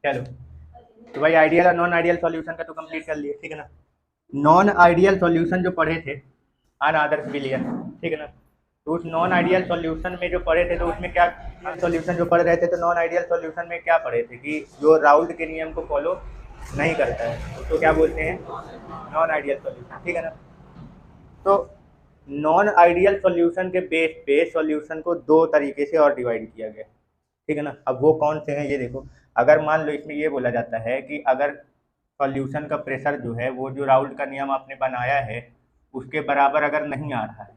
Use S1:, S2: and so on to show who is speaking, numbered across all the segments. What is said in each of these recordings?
S1: चलो, तो भाई आइडियल और नॉन आइडियल सॉल्यूशन का तो कंप्लीट कर लिए, ठीक है ना। नॉन आइडियल सॉल्यूशन जो पढ़े थे, अनअदर बिलियन, ठीक है ना। तो उस नॉन आइडियल सॉल्यूशन में जो पढ़े थे, तो उसमें क्या सॉल्यूशन जो पढ़ रहे थे, तो नॉन आइडियल सॉल्यूशन में क्या पढ़े थे कि जो राउल्ट के नियम को फॉलो नहीं करता है उसको क्या बोलते हैं, नॉन आइडियल सॉल्यूशन, ठीक है ना। तो नॉन आइडियल सॉल्यूशन के बेस पे सॉल्यूशन को दो तरीके से और डिवाइड किया गया, ठीक है ना। अब वो कौन से हैं ये देखो। अगर मान लो इसमें ये बोला जाता है कि अगर सॉल्यूशन का प्रेशर जो है वो जो राउल्ट का नियम आपने बनाया है उसके बराबर अगर नहीं आ रहा है,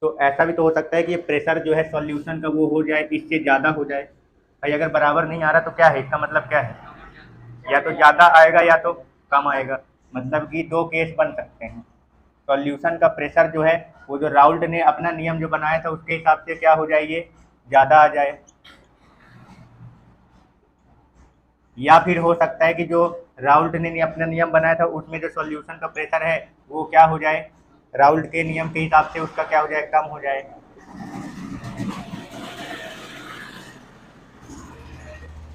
S1: तो ऐसा भी तो हो सकता है कि ये प्रेशर जो है सॉल्यूशन का वो हो जाए, इससे ज़्यादा हो जाए। भाई अगर बराबर नहीं आ रहा तो क्या है, इसका मतलब क्या है, या तो ज़्यादा आएगा या तो कम आएगा। मतलब कि दो केस बन सकते हैं। सॉल्यूशन का प्रेशर जो है वो जो राउल्ट ने अपना नियम जो बनाया था उसके हिसाब से क्या हो जाए, ये ज़्यादा आ जाए, या फिर हो सकता है कि जो राउल्ट ने अपना नियम बनाया था उसमें जो सॉल्यूशन का प्रेशर है वो क्या हो जाए, राउल्ट के नियम के हिसाब से उसका क्या हो जाए, कम हो जाए।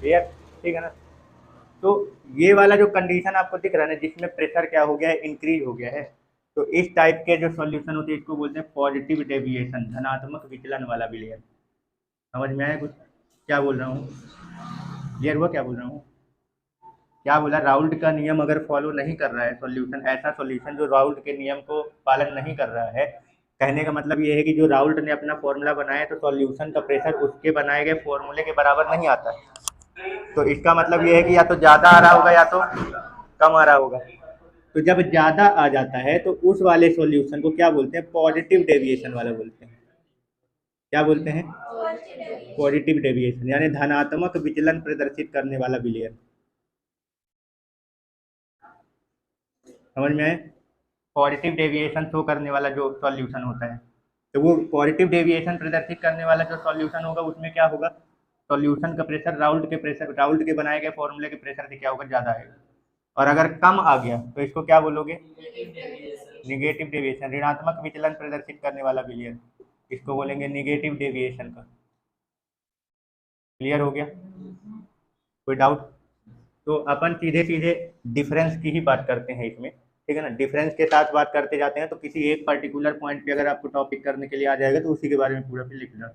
S1: क्लियर, ठीक है ना। तो ये वाला जो कंडीशन आपको दिख रहा है ना जिसमें प्रेशर क्या हो गया है, इंक्रीज हो गया है, तो इस टाइप के जो सॉल्यूशन होते हैं इसको बोलते हैं पॉजिटिव डेविएशन, धनात्मक विचलन वाला विलयन। समझ में आया कुछ क्या बोल रहा हूँ, क्लियर हुआ क्या बोल रहा हूँ। क्या बोला, राउल्ट का नियम अगर फॉलो नहीं कर रहा है सॉल्यूशन, ऐसा सॉल्यूशन जो राउल्ट के नियम को पालन नहीं कर रहा है, कहने का मतलब ये है कि जो राउल्ट ने अपना फॉर्मूला बनाया है तो सॉल्यूशन का प्रेशर उसके बनाए गए फॉर्मूले के बराबर नहीं आता है। तो इसका मतलब ये है कि या तो ज़्यादा आ रहा होगा या तो कम आ रहा होगा। तो जब ज़्यादा आ जाता है तो उस वाले सॉल्यूशन को क्या बोलते हैं, पॉजिटिव डेविएशन वाला बोलते हैं। क्या बोलते हैं, पॉजिटिव डेविएशन, यानी धनात्मक विचलन प्रदर्शित करने वाला विलयन। समझ में आए, पॉजिटिव डेविएशन शो करने वाला जो सॉल्यूशन होता है, तो वो पॉजिटिव डेविएशन प्रदर्शित करने वाला जो सॉल्यूशन होगा उसमें क्या होगा, सॉल्यूशन का प्रेशर राउल्ट के बनाए गए फॉर्मूले के प्रेशर से क्या होगा, ज़्यादा आएगा। और अगर कम आ गया तो इसको क्या बोलोगे, निगेटिव डेविएशन, ऋणात्मक विचलन प्रदर्शित करने वाला विलयन, इसको बोलेंगे निगेटिव डेविएशन का। क्लियर हो गया, कोई डाउट। तो अपन सीधे सीधे डिफरेंस की ही बात करते हैं इसमें, ठीक है ना। डिफरेंस के साथ बात करते जाते हैं तो किसी एक पर्टिकुलर पॉइंट पे अगर आपको टॉपिक करने के लिए आ जाएगा तो उसी के बारे में पूरा फिर लिखना।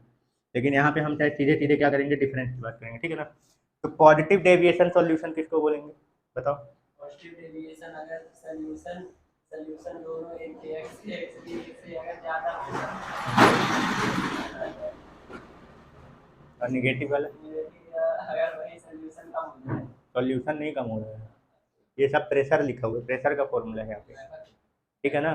S1: लेकिन यहाँ पे हम चाहे सीधे सीधे क्या करेंगे, डिफरेंस की बात करेंगे, ठीक है ना। तो पॉजिटिव डेविएशन सॉल्यूशन किसको बोलेंगे, बताओ।
S2: पॉजिटिव डेविएशन अगर सॉल्यूशन सॉल्यूशन दोनों एक एक्स एक्स बी से अगर ज़्यादा
S1: और निगेटिव वाला,
S2: अगर वही सॉल्यूशन कम हो जाए,
S1: सॉल्यूशन नहीं कम हो रहा है, ये सब प्रेशर लिखा हुआ है, प्रेशर का फॉर्मूला है यहाँ पे, ठीक है ना।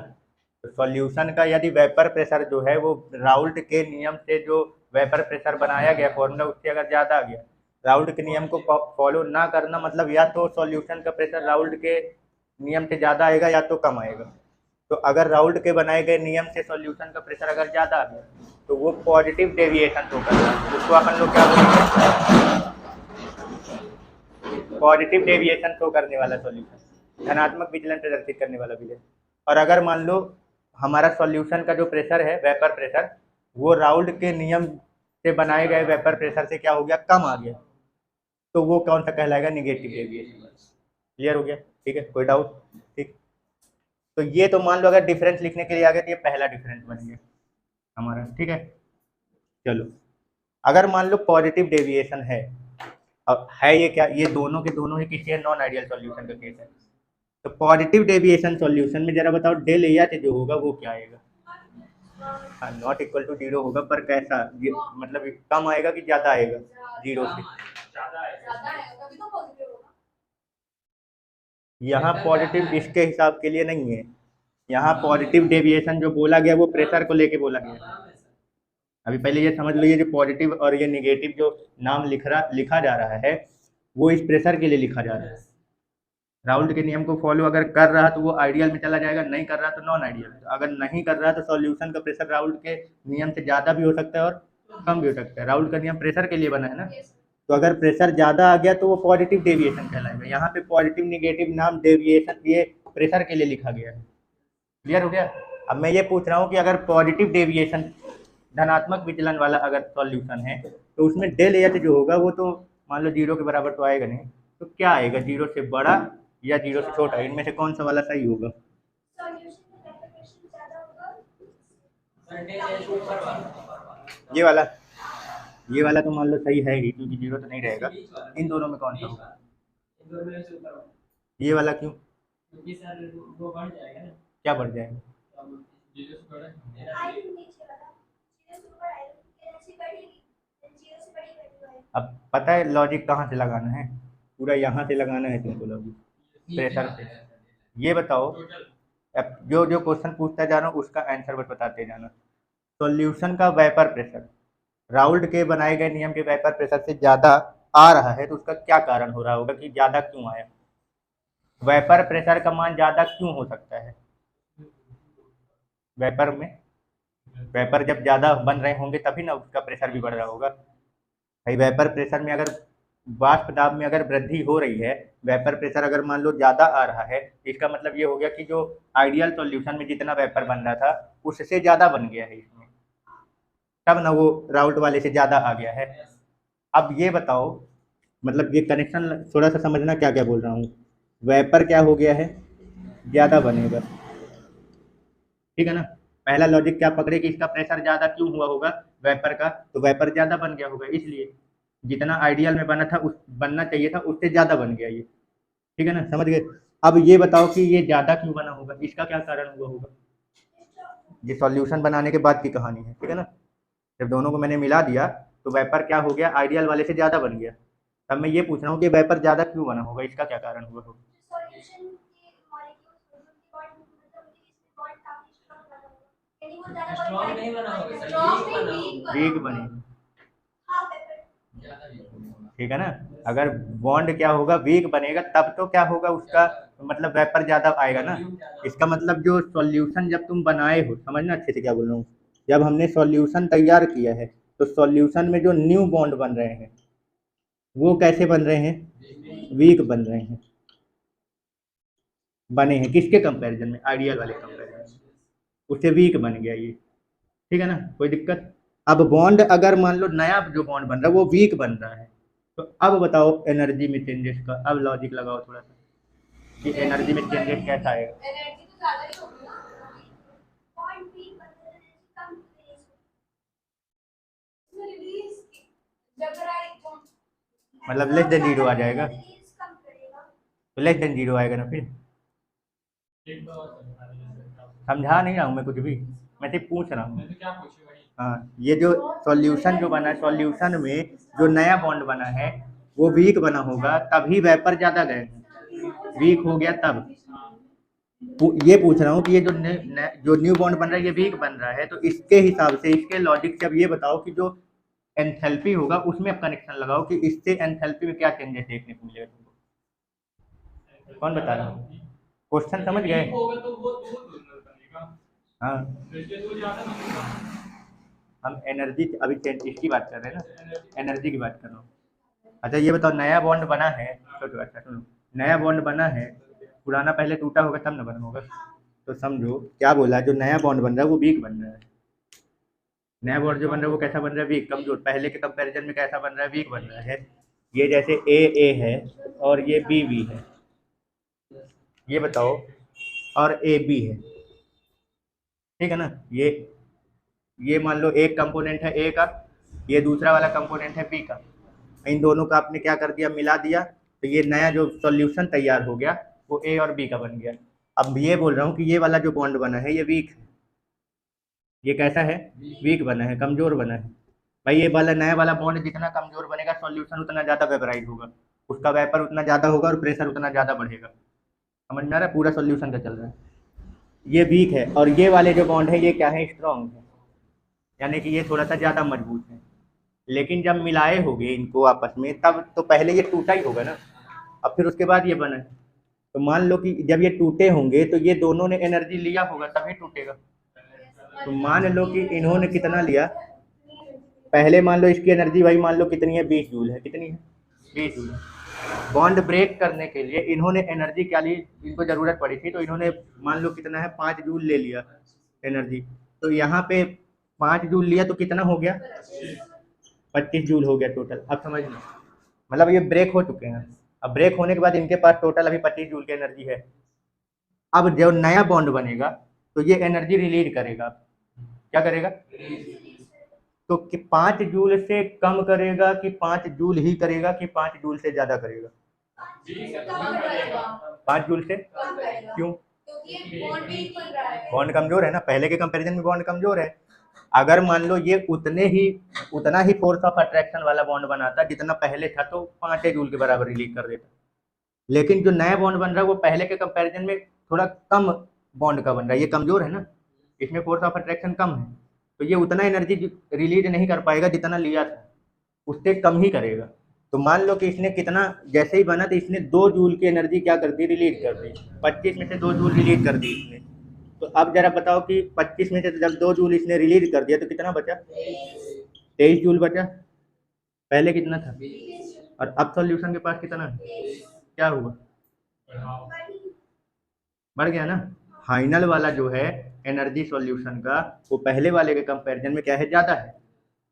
S1: तो सॉल्यूशन का यदि वेपर प्रेशर जो है वो राउल्ट के नियम से जो वेपर प्रेशर बनाया गया फॉर्मूला उससे अगर ज़्यादा आ गया, राउल्ट के नियम को फॉलो ना करना मतलब या तो सॉल्यूशन का प्रेशर राउल्ट के नियम से ज़्यादा आएगा या तो कम आएगा। तो अगर राउल्ट के बनाए गए नियम से सॉल्यूशन का प्रेशर अगर ज़्यादा आ गया तो वो पॉजिटिव डेविएशन शो कर रहा है, उसको अपन लोग क्या बोलेंगे, पॉजिटिव डेविएशन शो करने वाला सॉल्यूशन, धनात्मक विचलन प्रदर्शित करने वाला विलयन। और अगर मान लो हमारा सॉल्यूशन का जो प्रेशर है वेपर प्रेशर वो राउल्ट के नियम से बनाए गए वेपर प्रेशर से क्या हो गया, कम आ गया, तो वो कौन सा कहलाएगा, निगेटिव डेविएशन। क्लियर हो गया, ठीक है, कोई डाउट। ठीक, तो ये तो मान लो अगर डिफरेंस लिखने के लिए आ गया तो ये पहला डिफरेंस बन गया हमारा, ठीक है। चलो, अगर मान लो पॉजिटिव डेविएशन है, अब है ये क्या, ये दोनों के दोनों ही किसी नॉन आइडियल सॉल्यूशन का केस है। तो पॉजिटिव डेविएशन सॉल्यूशन में जरा बताओ डेल एच जो होगा वो क्या आएगा, हाँ नॉट इक्वल टू जीरो होगा, पर कैसा, ये मतलब कम आएगा कि ज्यादा आएगा, जीरो से। यहाँ पॉजिटिव इसके हिसाब के लिए नहीं है, यहाँ पॉजिटिव डेविएशन जो बोला गया वो प्रेशर को लेके बोला गया। अभी पहले ये समझ लो, ये जो पॉजिटिव और ये निगेटिव जो नाम लिखा जा रहा है वो इस प्रेशर के लिए लिखा जा रहा है। राउल्ट के नियम को फॉलो अगर कर रहा तो वो आइडियल में चला जाएगा, नहीं कर रहा तो नॉन आइडियल। अगर नहीं कर रहा तो सॉल्यूशन का प्रेशर राउल्ट के नियम से ज़्यादा भी हो सकता है और कम भी हो सकता है। राउल्ट का नियम प्रेशर के लिए बना है ना, तो अगर प्रेशर ज़्यादा आ गया तो वो पॉजिटिव डेविएशन कहलाएगा। यहाँ पे पॉजिटिव निगेटिव नाम डेविएशन ये प्रेशर के लिए लिखा गया है। क्लियर हो गया। अब मैं ये पूछ रहा हूँ कि अगर पॉजिटिव डेविएशन धनात्मक विचलन वाला अगर सॉल्यूशन है तो उसमें डेल एच जो होगा वो तो मान लो 0 के बराबर तो आएगा नहीं, तो क्या आएगा, 0 से बड़ा या 0 से छोटा, इनमें से कौन सा वाला सही होगा? ये वाला, ये वाला तो मान लो सही है ही, क्योंकि 0 तो नहीं रहेगा। इन दोनों में कौन सा होगा? ये वाला क्यों?
S2: क्योंकि सर वो बढ़ जाएगा ना।
S1: क्या बढ़ जाएगा? अब पता है लॉजिक कहाँ से लगाना है? पूरा यहाँ से लगाना है तुमको लॉजिक, प्रेशर से। ये बताओ, अब जो जो क्वेश्चन पूछता जा रहा हूँ उसका आंसर बस बताते जाना। सॉल्यूशन का वेपर प्रेशर राउल्ट के बनाए गए नियम के वेपर प्रेशर से ज़्यादा आ रहा है, तो उसका क्या कारण हो रहा होगा कि ज़्यादा क्यों आया? वेपर प्रेशर का मान ज़्यादा क्यों हो सकता है? वेपर में, वेपर जब ज़्यादा बन रहे होंगे तभी ना उसका प्रेशर भी बढ़ रहा होगा भाई। वेपर प्रेशर में अगर वाष्प दाब में अगर वृद्धि हो रही है, वेपर प्रेशर अगर मान लो ज़्यादा आ रहा है, इसका मतलब ये हो गया कि जो आइडियल सॉल्यूशन में जितना वेपर बन रहा था उससे ज़्यादा बन गया है इसमें, तब ना वो राउल्ट वाले से ज़्यादा आ गया है। अब ये बताओ, मतलब ये कनेक्शन थोड़ा सा समझना क्या क्या बोल रहा हूँ। वेपर क्या हो गया है, ज़्यादा बनेगा, ठीक है ना। पहला लॉजिक क्या पकड़े कि इसका प्रेशर ज़्यादा क्यों हुआ होगा वेपर का, तो वेपर ज़्यादा बन गया होगा, इसलिए जितना आइडियल में बना था उस बनना चाहिए था उससे ज़्यादा बन गया ये, ठीक है ना, समझ गए। अब ये बताओ कि ये ज़्यादा क्यों बना होगा, इसका क्या कारण हुआ होगा? ये सॉल्यूशन बनाने के बाद की कहानी है, ठीक है ना। जब दोनों को मैंने मिला दिया तो वेपर क्या हो गया, आइडियल वाले से ज़्यादा बन गया। तब मैं ये पूछ रहा हूँ कि वेपर ज़्यादा क्यों बना होगा, इसका क्या कारण हुआ होगा?
S2: स्ट्रॉन्ग नहीं बना होगा सर, वीक बना होगा।
S1: वीक बने, ठीक है ना। अगर बॉन्ड क्या होगा, वीक बनेगा, तब तो क्या होगा उसका, मतलब वेपर ज़्यादा आएगा ना। इसका मतलब जो सॉल्यूशन जब तुम बनाए हो, समझना अच्छे से क्या बोल रहा हूँ, जब हमने सॉल्यूशन तैयार किया है तो सॉल्यूशन में जो न्यू बॉन्ड बन रहे हैं वो कैसे बन रहे हैं, वीक बन रहे हैं। बने हैं किसके कंपैरिजन में, आइडियल वाले कंपैरिजन में, उससे वीक बन गया ये, ठीक है ना, कोई दिक्कत। अब बॉन्ड अगर मान लो नया जो बॉन्ड बन रहा है वो वीक बन रहा है, तो अब बताओ एनर्जी में चेंजेस का, अब लॉजिक लगाओ थोड़ा सा कि एनर्जी में चेंजेस कैसा आएगा। एनर्जी तो ज़्यादा ही होगी ना, पॉइंट वीक बन रहा है, एनर्जी कम रिलीज, मतलब लेस देन जीरो आ जाएगा, तो लेस देन जीरो आएगा ना फिर। समझा नहीं रहा हूँ मैं कुछ भी, मैं सिर्फ पूछ रहा हूँ। हाँ, ये जो सॉल्यूशन जो बना है, सॉल्यूशन में जो नया बॉन्ड बना है वो वीक बना होगा, तभी वेपर ज़्यादा गए हैं, वीक हो गया तब। ये पूछ रहा हूँ कि ये जो जो न्यू बॉन्ड बन रहा है ये वीक बन रहा है, तो इसके हिसाब से, इसके लॉजिक से अब ये बताओ कि जो एंथैल्पी होगा उसमें अब कनेक्शन लगाओ कि इससे एंथैल्पी में क्या चेंजेस देखने को मिलेगा तुमको। कौन बता रहा है? क्वेश्चन समझ गए? हाँ, हम एनर्जी अभी इसकी बात कर रहे हैं ना, एनर्जी की बात कर रहा हूँ। अच्छा ये बताओ, नया बॉन्ड बना है, तो अच्छा सुनो, नया बॉन्ड बना है, पुराना पहले टूटा होगा तब ना बना होगा, तो समझो क्या बोला, जो नया बॉन्ड बन रहा है वो वीक बन रहा है। नया बॉन्ड जो बन रहा है वो कैसा बन रहा है, वीक, कमजोर, पहले के कंपैरिजन में कैसा बन रहा है, वीक बन रहा है। ये जैसे ए है और ये बी है, ये बताओ, और ए बी है, ठीक है ना। ये मान लो एक कंपोनेंट है ए का, ये दूसरा वाला कंपोनेंट है बी का, इन दोनों का आपने क्या कर दिया, मिला दिया, तो ये नया जो सॉल्यूशन तैयार हो गया वो ए और बी का बन गया। अब ये बोल रहा हूँ कि ये वाला जो बॉन्ड बना है ये वीक है, ये कैसा है, वीक बना है, कमजोर बना है भाई। ये वाला नया वाला बॉन्ड जितना कमजोर बनेगा सॉल्यूशन उतना ज़्यादा वेपराइज होगा, उसका वेपर उतना ज़्यादा होगा और प्रेशर उतना ज़्यादा बढ़ेगा। समझ में आ रहा है, पूरा सॉल्यूशन का चल रहा है। ये वीक है और ये वाले जो बॉन्ड है ये क्या है, स्ट्रॉन्ग है, यानी कि ये थोड़ा सा ज़्यादा मजबूत है। लेकिन जब मिलाए होंगे इनको आपस में तब तो पहले ये टूटा ही होगा ना, अब फिर उसके बाद ये बना है। तो मान लो कि जब ये टूटे होंगे तो ये दोनों ने एनर्जी लिया होगा तभी टूटेगा। तो मान लो कि इन्होंने कितना लिया, पहले मान लो इसकी एनर्जी भाई मान लो कितनी है, 20 जूल है, कितनी है, 20 जूल। बॉन्ड ब्रेक करने के लिए इन्होंने एनर्जी क्या ली, इनको ज़रूरत पड़ी थी, तो इन्होंने मान लो कितना है, 5 जूल ले लिया एनर्जी। तो यहाँ पे 5 जूल लिया तो कितना हो गया, 25 जूल हो गया टोटल। अब समझ लो मतलब ये ब्रेक हो चुके हैं। अब ब्रेक होने के बाद इनके पास टोटल अभी 25 जूल की एनर्जी है। अब जो नया बॉन्ड बनेगा तो ये एनर्जी रिलीज करेगा। क्या करेगा? तो कि 5 जूल से कम करेगा कि 5 जूल ही करेगा कि 5 जूल से ज्यादा करेगा? 5 जूल से। क्यों? बॉन्ड कमजोर है ना, पहले के कंपैरिजन में बॉन्ड कमजोर है। अगर मान लो ये उतना ही फोर्स ऑफ अट्रैक्शन वाला बॉन्ड बनाता जितना पहले था तो 5 जूल के बराबर रिलीज कर देता। लेकिन जो नया बॉन्ड बन रहा है वो पहले के कंपैरिजन में थोड़ा कम बॉन्ड का बन रहा है, ये कमजोर है ना, इसमें फोर्स ऑफ अट्रैक्शन कम है, तो ये उतना एनर्जी रिलीज नहीं कर पाएगा जितना लिया था, उससे कम ही करेगा। तो मान लो कि इसने कितना, जैसे ही बना तो इसने 2 जूल की एनर्जी क्या कर दी, रिलीज कर दी। 25 में से 2 जूल रिलीज कर दी इसने। तो अब जरा बताओ कि 25 में से जब 2 जूल इसने रिलीज कर दिया तो कितना बचा? 23 जूल बचा। पहले कितना था? और अब सॉल्यूशन के पास कितना है? क्या हुआ? बढ़ गया ना। फाइनल वाला जो है एनर्जी सॉल्यूशन का, वो पहले वाले के कंपैरिजन में क्या है, ज़्यादा है।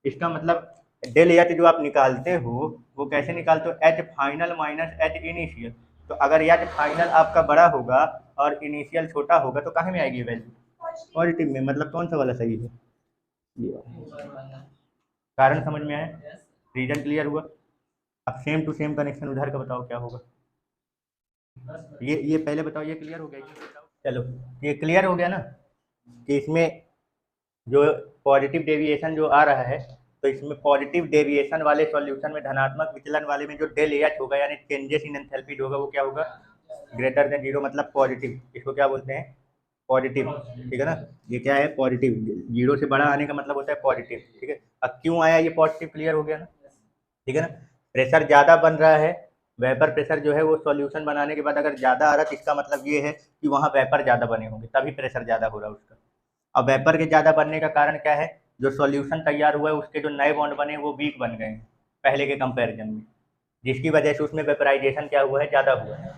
S1: इसका मतलब डेल एच जो आप निकालते हो वो कैसे निकालते हो, H final minus H initial. तो अगर एच फाइनल आपका बड़ा होगा और इनिशियल छोटा होगा तो कहाँ में आएगी वैल्यू? पॉजिटिव में। मतलब कौन सा वाला सही है? ये वाला। कारण समझ में आया? रीजन क्लियर हुआ? अब सेम टू सेम कनेक्शन उधर का बताओ क्या होगा। ये पहले बताओ, ये क्लियर हो गया? ये बताओ। चलो, ये क्लियर हो गया ना कि इसमें जो पॉजिटिव डेविएशन जो आ रहा है, तो इसमें पॉजिटिव डेविएशन वाले सॉल्यूशन में, धनात्मक विचलन वाले में जो डेल एच होगा यानी चेंजेस इन एंथैल्पी होगा वो क्या होगा, ग्रेटर देन जीरो, मतलब पॉजिटिव। इसको क्या बोलते हैं? पॉजिटिव। ठीक है ना, ये क्या है, पॉजिटिव। जीरो से बड़ा आने का मतलब होता है पॉजिटिव। ठीक है, अब क्यों आया ये पॉजिटिव, क्लियर हो गया ना? ठीक है ना, प्रेशर ज़्यादा बन रहा है, वेपर प्रेशर जो है वो सॉल्यूशन बनाने के बाद अगर ज़्यादा आ रहा है तो इसका मतलब ये है कि वहाँ वेपर ज़्यादा बने होंगे, तभी प्रेशर ज़्यादा हो रहा है उसका। अब वेपर के ज़्यादा बनने का कारण क्या है, जो सॉल्यूशन तैयार हुआ है उसके जो नए बॉन्ड बने वो वीक बन गए हैं पहले के कंपैरिजन में, जिसकी वजह से उसमें वेपराइजेशन क्या हुआ है, ज़्यादा हुआ है।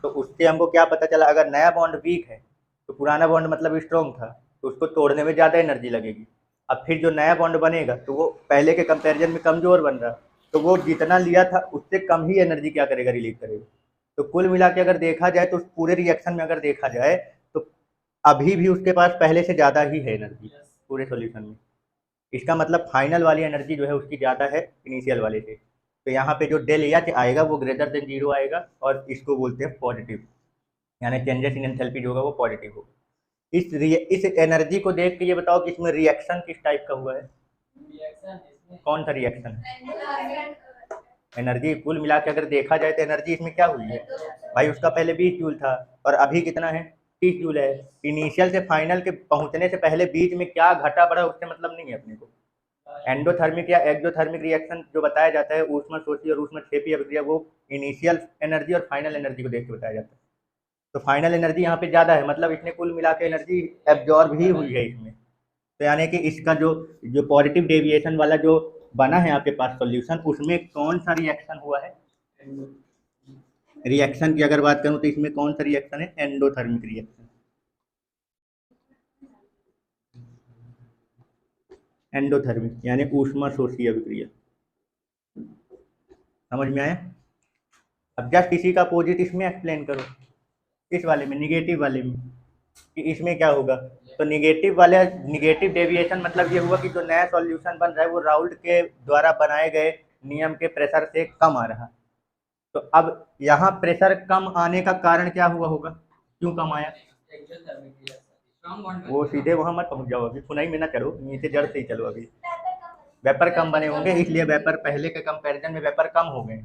S1: तो उससे हमको क्या पता चला, अगर नया बॉन्ड वीक है तो पुराना बॉन्ड मतलब स्ट्रॉन्ग था, तो उसको तोड़ने में ज़्यादा एनर्जी लगेगी। अब फिर जो नया बॉन्ड बनेगा तो वो पहले के कंपैरिजन में कमज़ोर बन रहा, तो वो जितना लिया था उससे कम ही एनर्जी क्या करेगा, रिलीज करेगा। तो कुल मिला के अगर देखा जाए तो उस पूरे रिएक्शन में अगर देखा जाए तो अभी भी उसके पास पहले से ज़्यादा ही है एनर्जी पूरे सॉल्यूशन में। इसका मतलब फाइनल वाली एनर्जी जो है उसकी ज़्यादा है इनिशियल वाले से। तो यहाँ पे जो डेल एच आएगा वो ग्रेटर देन जीरो आएगा, और इसको बोलते हैं पॉजिटिव, यानी चेंजेस इन एंथैल्पी जो होगा वो पॉजिटिव होगा। इस एनर्जी को देख के ये बताओ कि इसमें रिएक्शन किस टाइप का हुआ है, कौन सा रिएक्शन है? एनर्जी कुल मिला के अगर देखा जाए तो एनर्जी इसमें क्या हुई है भाई, उसका पहले 20 जूल था और अभी कितना है, 30 जूल है। इनिशियल से फाइनल के पहुंचने से पहले बीच में क्या घटा बढ़ा उससे मतलब नहीं है अपने को। एंडोथर्मिक या एक्सोथर्मिक रिएक्शन जो बताया जाता है ऊष्मशोषी और ऊष्मक्षेपी अभिक्रिया, वो इनिशियल एनर्जी और फाइनल एनर्जी को देख के बताया जाता है। तो फाइनल एनर्जी यहाँ पे ज़्यादा है, मतलब इसने कुल मिला के एनर्जी एब्जॉर्ब ही हुई है इसमें। तो यानी कि इसका जो जो पॉजिटिव डेविएशन वाला जो बना है आपके पास सॉल्यूशन, उसमें कौन सा रिएक्शन हुआ है, रिएक्शन की अगर बात करूं तो इसमें कौन सा रिएक्शन है, एंडोथर्मिक रिएक्शन। एंडोथर्मिक यानी ऊष्मशोषी अभिक्रिया। समझ में आया? अब जस्ट इसी का अपोजिट इसमें एक्सप्लेन करो, इस वाले में, निगेटिव वाले में, कि इसमें क्या होगा। तो निगेटिव डेविएशन मतलब ये हुआ कि जो नया सॉल्यूशन बन रहा है वो राउल्ट के द्वारा बनाए गए नियम के प्रेशर से कम आ रहा। तो अब यहाँ प्रेशर कम आने का कारण क्या हुआ होगा, क्यों कम आया? वो सीधे वहां मत पहुंच जाओ, अभी सुनाई में ना चलो, नीचे जड़ से ही चलो। अभी वेपर कम बने होंगे, इसलिए वेपर पहले के कंपैरिजन में वेपर कम हो गए।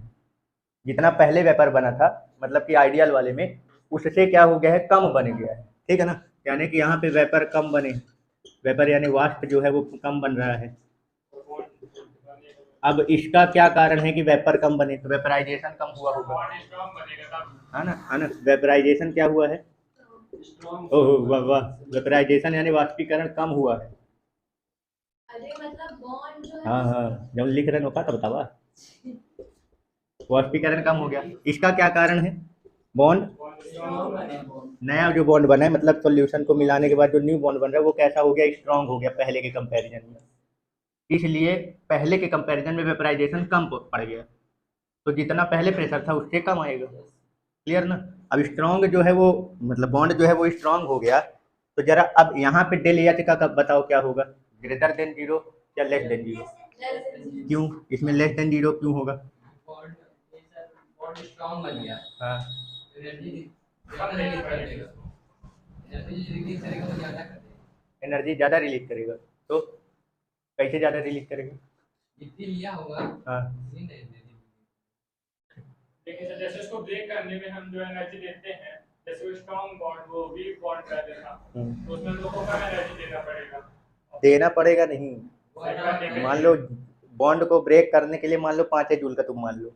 S1: जितना पहले वेपर बना था मतलब कि आइडियल वाले में, उससे क्या हो गया है, कम बन गया है। ठीक है ना, यानी कि यहाँ पे वेपर कम बने, वेपर यानी वाष्प जो है वो कम बन रहा है। अब इसका क्या कारण है कि वेपर कम बने, तो वेपराइजेशन कम हुआ होगा, है ना, वेपराइजेशन क्या हुआ है, ओहो वाह वाह, वेपराइजेशन यानी वाष्पीकरण कम हुआ है। हाँ हाँ, जब लिख रहे हो का तो बतावा, वाष्पीकरण कम हो गया। इसका क्या कारण है, बॉन्ड, नया जो बॉन्ड बना है मतलब सॉल्यूशन को मिलाने के बाद जो न्यू बॉन्ड बन रहा है वो कैसा हो गया, स्ट्रांग हो गया पहले के कंपैरिजन में, इसलिए पहले के कंपैरिजन में वेपराइजेशन कम पड़ गया। तो जितना पहले प्रेशर था उससे कम आएगा। क्लियर ना। अब स्ट्रॉन्ग जो है वो मतलब बॉन्ड जो है वो स्ट्रॉन्ग हो गया, तो जरा अब यहाँ पे डेल एच का कब बताओ क्या होगा, ग्रेटर देन जीरो या लेस देन जीरो? क्यों इसमें लेस देन जीरो क्यों होगा?
S2: बॉन्ड बॉन्ड स्ट्रांग बन गया।
S1: हाँ
S2: एनर्जी कम रिलीज कर देगा, एनर्जी रिलीज करेगा वो ज्यादा कर देगा।
S1: एनर्जी ज़्यादा रिलीज करेगा, तो कैसे ज़्यादा रिलीज करेगा?
S2: जितनी लिया होगा
S1: हाँ
S2: उतनी नहीं देगी।
S3: लेकिन सर जैसे उसको ब्रेक करने में हम जो एनर्जी देते हैं, जैसे वो स्ट्रॉन्ग बॉन्ड वो वीक बॉन्ड कर देता, तो उसमें लोगों को कम एनर्जी देना पड़ेगा।
S1: देना पड़ेगा नहीं,
S3: करने के
S1: मान
S3: लिए।
S1: लो बॉन्ड को ब्रेक करने के लिए मान लो 5 जूल का तुम मान लो,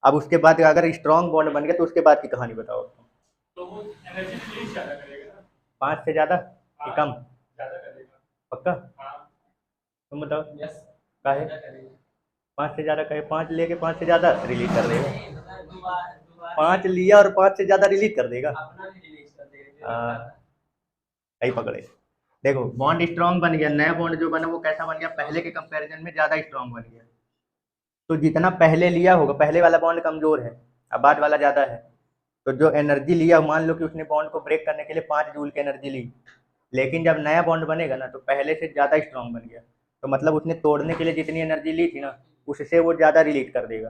S1: अब उसके बाद अगर स्ट्रॉन्ग बॉन्ड बन गया तो उसके बाद की कहानी बताओ।
S3: तो वो एनर्जी रिलीज ज़्यादा करेगा ना।
S1: 5 से ज़्यादा कि
S3: हाँ,
S1: कम?
S3: ज़्यादा करेगा।
S1: पक्का?
S3: हाँ
S1: तुम बताओ
S2: यस
S1: का है? 5 से ज़्यादा कहे, 5 लेके 5 से ज़्यादा रिलीज कर देगा। 5 लिया और 5 से ज़्यादा रिलीज कर देगा।
S2: अपना भी रिलीज कर देगा।
S1: हाँ सही पकड़े। देखो बॉन्ड स्ट्रॉन्ग बन गया, नया बॉन्ड जो बना वो कैसा बन गया, पहले के कंपैरिजन में ज़्यादा स्ट्रॉन्ग बन गया। तो जितना पहले लिया होगा, पहले वाला बॉन्ड कमज़ोर है, अब बाद वाला ज़्यादा है, तो जो एनर्जी लिया, मान लो कि उसने बॉन्ड को ब्रेक करने के लिए 5 जूल की एनर्जी ली, लेकिन जब नया बॉन्ड बनेगा ना तो पहले से ज़्यादा स्ट्रॉन्ग बन गया, तो मतलब उसने तोड़ने के लिए जितनी एनर्जी ली थी ना उससे वो ज़्यादा रिलीज कर देगा।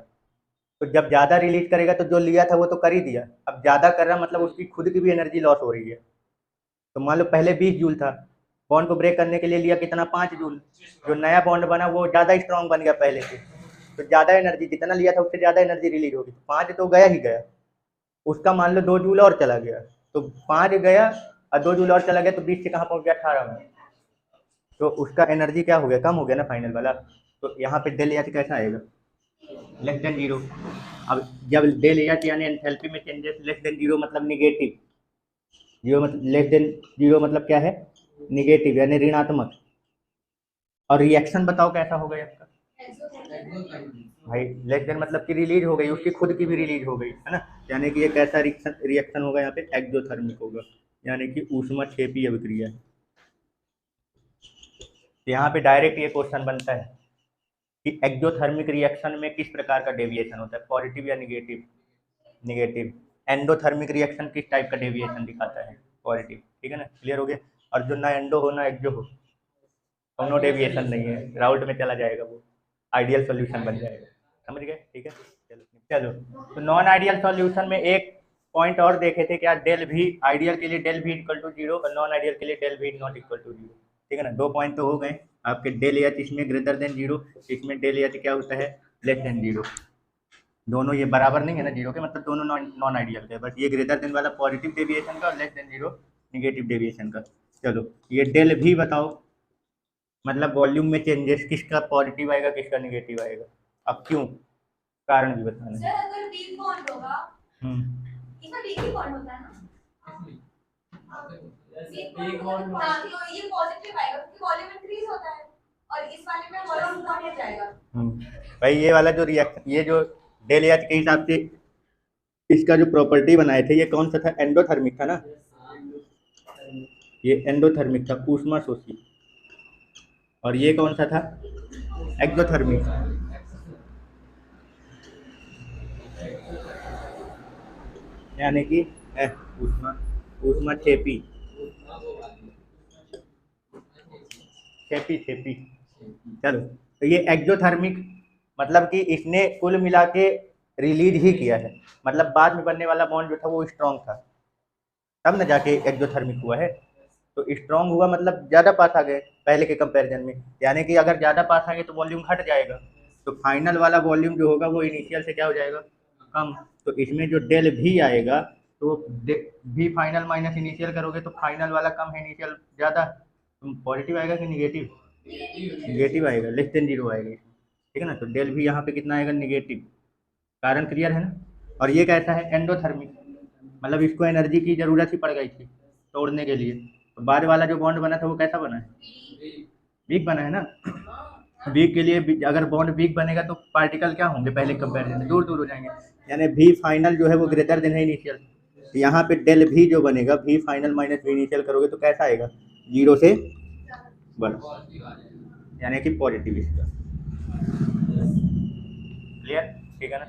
S1: तो जब ज़्यादा रिलीज करेगा तो जो लिया था वो तो कर ही दिया, अब ज़्यादा कर रहा मतलब उसकी खुद की भी एनर्जी लॉस हो रही है। तो मान लो पहले 20 जूल था, बॉन्ड को ब्रेक करने के लिए लिया कितना, 5 जूल, जो नया बॉन्ड बना वो ज़्यादा स्ट्रॉन्ग बन गया पहले से, तो ज़्यादा एनर्जी जितना लिया था उससे ज़्यादा एनर्जी रिलीज होगी, 5 तो गया ही गया, उसका मान लो 2 जूल और चला गया, तो 5 गया और 2 जूल और चला गया, तो 20 से कहाँ पहुँच गया, 18 में, तो उसका एनर्जी क्या हो गया, कम हो गया ना फाइनल वाला। तो यहाँ पे डेल एच कैसा आएगा, लेस देन जीरो। अब जब डेल एच यानी एंथैल्पी में चेंजेस लेस देन जीरो मतलब निगेटिव, जीरो मतलब लेस देन जीरो मतलब क्या है, निगेटिव यानी ऋणात्मक। और रिएक्शन बताओ कैसा होगा इसका, भाई लेस देन मतलब कि रिलीज हो गई, उसकी खुद की भी रिलीज हो गई है ना, यानी कि ये कैसा रिएक्शन होगा, यहाँ पे एक्सोथर्मिक होगा, यानी कि ऊष्माक्षेपी अभिक्रिया है। यहाँ पे डायरेक्ट ये क्वेश्चन बनता है कि एक्सोथर्मिक रिएक्शन में किस प्रकार का डेविएशन होता है, पॉजिटिव या निगेटिव, निगेटिव। एंडोथर्मिक रिएक्शन किस टाइप का डेविएशन दिखाता है, पॉजिटिव। ठीक है ना, क्लियर हो गया। और जो ना एंडो हो ना एक्सो हो, दोनों डेविएशन नहीं है, राउंड में चला जाएगा, वो आइडियल सॉल्यूशन बन जाएगा, समझ गए। ठीक है, चलो तो नॉन आइडियल सॉल्यूशन में एक पॉइंट और देखे थे क्या, डेल भी आइडियल के लिए डेल भी इक्वल टू जीरो और नॉन आइडियल के लिए डेल भी नॉट इक्वल टू जीरो। ठीक है ना, 2 पॉइंट तो हो गए आपके। डेल एच इसमें ग्रेटर देन जीरो, इसमें डेल एच क्या होता है, लेस देन जीरो। दोनों ये बराबर नहीं है ना जीरो के, मतलब दोनों नॉन आइडियल के, बस ये ग्रेटर देन वाला पॉजिटिव डेविएशन का और less than zero negative deviation का। चलो ये डेल भी बताओ, मतलब वॉल्यूम में चेंजेस किसका पॉजिटिव आएगा किसका निगेटिव आएगा, अब क्यों, कारण भी बताना है।
S4: सर अगर वीक बॉन्ड होगा, इसमें वीक ही बॉन्ड होता है ना, वीक बॉन्ड, हाँ तो ये पॉजिटिव आएगा क्योंकि वॉल्यूम इंक्रीज होता है और इस वाले में वॉल्यूम कम हो जाएगा।
S1: भाई ये वाला जो रिएक्शन, ये जो डेल एच के हिसाब से इसका जो प्रॉपर्टी बनाए थे, ये कौन सा था, एंडोथर्मिक था ना, ये एंडोथर्मिक था, ऊष्मा शोषी। और ये कौन सा था, एक्सोथर्मिक। यानी कि ऊष्मा छेपी छेपी छेपी। चलो तो ये एक्सोथर्मिक मतलब कि इसने कुल मिला के रिलीज ही किया है, मतलब बाद में बनने वाला बॉन्ड जो था वो स्ट्रॉन्ग था, तब ना जाके एक्सोथर्मिक हुआ है। तो स्ट्रॉन्ग हुआ मतलब ज़्यादा पास आ गए पहले के कंपैरिजन में, यानी कि अगर ज़्यादा पास आ गए तो वॉल्यूम घट जाएगा, तो फाइनल वाला वॉल्यूम जो होगा वो इनिशियल से क्या हो जाएगा, कम। तो इसमें जो डेल भी आएगा तो भी फाइनल माइनस इनिशियल करोगे तो फाइनल वाला कम है, इनिशियल ज़्यादा, तो पॉजिटिव आएगा कि निगेटिव, निगेटिव आएगा, लेस देन जीरो आएगा। ठीक है ना, तो डेल भी यहाँ पे कितना आएगा, निगेटिव। कारण क्लियर है ना। और ये कैसा है, एंडोथर्मिक, मतलब इसको एनर्जी की ज़रूरत ही पड़ गई थी तोड़ने के लिए, तो बाद वाला जो बॉन्ड बना था वो कैसा बना है, वीक बना है ना। वीक के लिए अगर बॉन्ड वीक बनेगा तो पार्टिकल क्या होंगे पहले कंपैरिजन में, दूर दूर हो जाएंगे, यानी भी फाइनल जो है वो ग्रेटर देन है इनिशियल। तो यहाँ पे डेल भी जो बनेगा, भी फाइनल माइनस भी इनिशियल करोगे तो कैसा आएगा, जीरो से बड़ा, यानी कि पॉजिटिव इसका। क्लियर, ठीक है ना।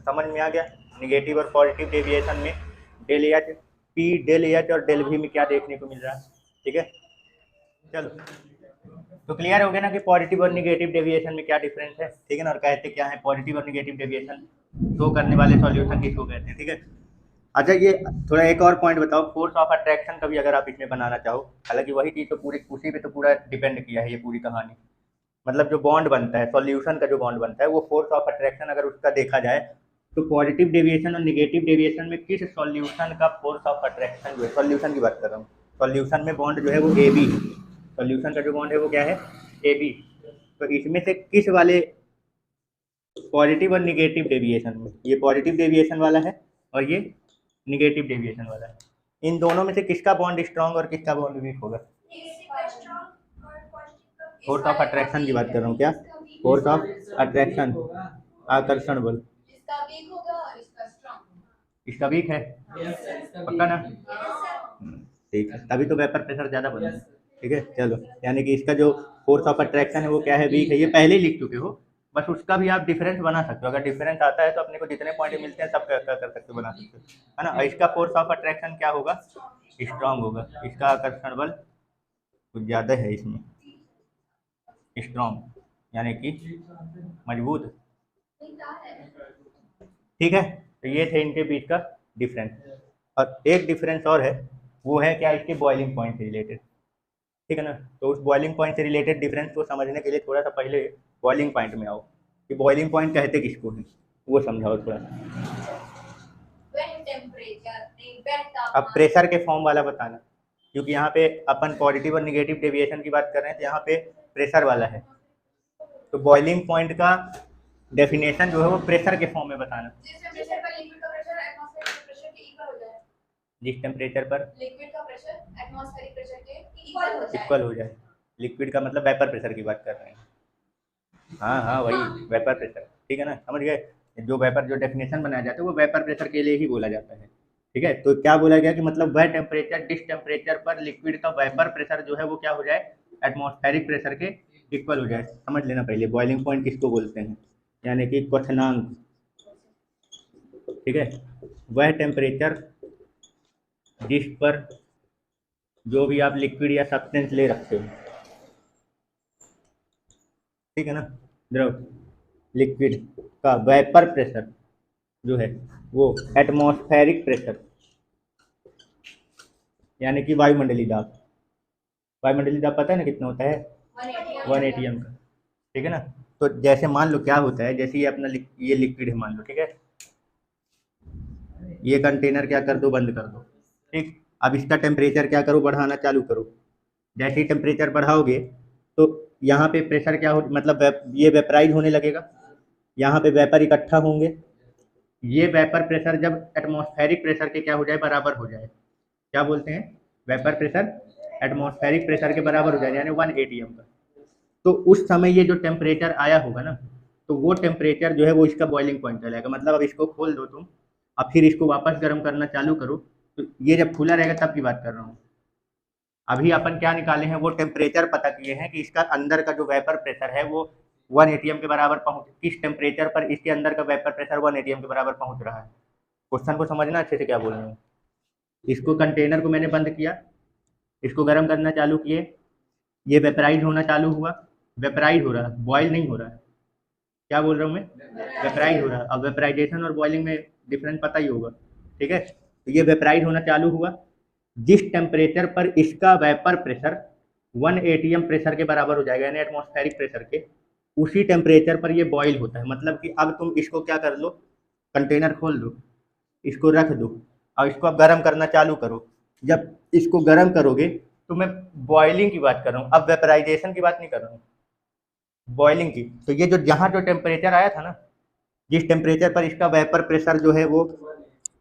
S1: समझ में आ गया निगेटिव और पॉजिटिव डेविएशन में del H P del H और डेल वी में क्या देखने को मिल रहा है। ठीक है, चलो तो क्लियर हो गया ना कि पॉजिटिव और निगेटिव डेविएशन में क्या डिफरेंस है। ठीक है ना, और कहते क्या है पॉजिटिव और निगेटिव डेविएशन शो करने वाले सॉल्यूशन किसको कहते हैं। ठीक है, अच्छा ये थोड़ा एक और पॉइंट बताओ, फोर्स ऑफ अट्रैक्शन कभी अगर आप इसमें बनाना चाहो, हालांकि वही चीज़ तो पूरी उसी पे तो पूरा डिपेंड किया है ये पूरी कहानी। मतलब जो बॉन्ड बनता है सॉल्यूशन का जो बॉन्ड बनता है वो फोर्स ऑफ अट्रैक्शन अगर उसका देखा जाए तो पॉजिटिव डेविएशन और निगेटिव डेविएशन में किस सॉल्यूशन का फोर्स ऑफ अट्रैक्शन जो है, सॉल्यूशन की बात कर रहा हूँ, सॉल्यूशन में बॉन्ड जो है वो ए बी, सॉल्यूशन का जो बॉन्ड है वो क्या है ए बी, तो इसमें से किस वाले पॉजिटिव और निगेटिव डेविएशन में, ये पॉजिटिव डेविएशन वाला है और ये निगेटिव डेविएशन वाला है, इन दोनों में से किसका बॉन्ड स्ट्रॉन्ग और किसका बॉन्ड वीक होगा। फोर्स ऑफ अट्रैक्शन की बात कर रहा हूँ, क्या फोर्स ऑफ अट्रैक्शन आकर्षण बल,
S4: इसका वीक होगा और इसका स्ट्रॉन्ग।
S1: इसका वीक है पक्का ना, ठीक है, तभी तो वेपर प्रेशर ज़्यादा बना है। ठीक है, चलो यानी कि इसका जो फोर्स ऑफ अट्रैक्शन है वो क्या है वीक है, ये पहले ही लिख चुके हो, बस उसका भी आप डिफरेंस बना सकते हो, अगर डिफरेंस आता है तो अपने को जितने पॉइंट मिलते हैं सब कर सकते हो, बना सकते हो, है ना। और इसका फोर्स ऑफ अट्रैक्शन क्या होगा स्ट्रॉन्ग होगा, इसका आकर्षण बल कुछ ज़्यादा है इसमें स्ट्रॉन्ग यानी कि मजबूत। ठीक है, तो ये थे इनके बीच का डिफरेंस। और एक डिफरेंस और है, वो है क्या इसके बॉइलिंग पॉइंट से रिलेटेड। ठीक है ना, तो उस बॉइलिंग पॉइंट से रिलेटेड डिफरेंस को समझने के लिए थोड़ा सा पहले बॉइलिंग पॉइंट में आओ कि बॉइलिंग पॉइंट कहते किसको है वो समझाओ थोड़ा। अब प्रेशर के फॉर्म वाला बताना, क्योंकि यहाँ पे अपन पॉजिटिव और निगेटिव डेविएशन की बात कर रहे हैं तो यहाँ पे प्रेशर वाला है, तो बॉइलिंग पॉइंट का डेफिनेशन जो है वो प्रेशर के फॉर्म में बताना।
S4: जिस टेम्परेचर पर लिक्विड का प्रेशर एटमॉस्फेरिक प्रेशर के इक्वल हो जाए,
S1: जिस टेम्परेचर पर
S4: लिक्विड का प्रेशर एटमॉस्फेरिक प्रेशर के
S1: इक्वल हो जाए, लिक्विड का मतलब वेपर प्रेशर की बात कर रहे हैं। हाँ वही वेपर प्रेशर, ठीक है ना, समझ गए। जो वेपर जो डेफिनेशन बनाया जाता है वो वेपर प्रेशर के लिए ही बोला जाता है। ठीक है, तो क्या बोला गया कि मतलब वह टेम्परेचर जिस टेम्परेचर पर लिक्विड का वेपर प्रेशर जो है वो क्या हो जाए एटमॉस्फेरिक प्रेशर के इक्वल हो जाए। समझ लेना पहले बॉइलिंग पॉइंट किसको बोलते हैं, यानी कि क्वथनांक। ठीक है, वह टेम्परेचर जिस पर जो भी आप लिक्विड या सब्सटेंस ले रखते हो, ठीक है ना, द्रव लिक्विड का वेपर प्रेशर जो है वो एटमॉस्फेरिक प्रेशर यानी कि वायुमंडलीय दाब, वायुमंडलीय दाब पता है ना कितना होता है 1 ATM का। ठीक है ना, तो जैसे मान लो क्या होता है, जैसे ये अपना ये लिक्विड है मान लो, ठीक है, ये कंटेनर क्या कर दो बंद कर दो। ठीक, अब इसका टेम्परेचर क्या करो बढ़ाना चालू करो, जैसे ही टेम्परेचर बढ़ाओगे तो यहाँ पे प्रेशर क्या हो मतलब ये वेपराइज होने लगेगा, यहाँ पे वेपर इकट्ठा होंगे, ये वेपर प्रेशर जब एटमॉस्फेरिक प्रेशर के क्या हो जाए बराबर हो जाए, क्या बोलते हैं वेपर प्रेशर एटमॉस्फेरिक प्रेशर के बराबर हो जाए यानी 1 ATM का, तो उस समय ये जो टेम्परेचर आया होगा ना तो वो टेम्परेचर जो है वो इसका बॉइलिंग पॉइंट कहलाएगा। मतलब अब इसको खोल दो तुम, अब फिर इसको वापस गर्म करना चालू करो, तो ये जब खुला रहेगा तब की बात कर रहा हूँ। अभी अपन क्या निकाले हैं वो टेम्परेचर पता किए हैं कि इसका अंदर का जो वेपर प्रेशर है वो 1 ATM के बराबर पहुँच, किस टेम्परेचर पर इसके अंदर का वेपर प्रेशर 1 ATM के बराबर पहुँच रहा है। क्वेश्चन को समझना अच्छे से क्या बोल रहे हैं। इसको कंटेनर को मैंने बंद किया, इसको गर्म करना चालू किए, ये वेपराइज होना चालू हुआ, वेपराइज हो रहा है बॉयल नहीं हो रहा है, क्या बोल रहा हूँ मैं वेपराइज हो रहा है। अब वेपराइजेशन और बॉइलिंग में डिफरेंस पता ही होगा। ठीक है, तो ये वेपराइज होना चालू हुआ, जिस टेम्परेचर पर इसका वेपर प्रेशर 1 ATM प्रेशर के बराबर हो जाएगा यानी एटमॉस्फेरिक प्रेशर के, उसी टेम्परेचर पर ये बॉयल होता है। मतलब कि अब तुम इसको क्या कर लो, कंटेनर खोल दो, इसको रख दो और इसको अब गर्म करना चालू करो। जब इसको गर्म करोगे तो मैं बॉइलिंग की बात कर रहा हूँ, अब वेपराइजेशन की बात नहीं कर रहा हूँ, बॉइलिंग की। तो ये जो जहाँ जो टेम्परेचर आया था ना, जिस टेम्परेचर पर इसका वेपर प्रेशर जो है वो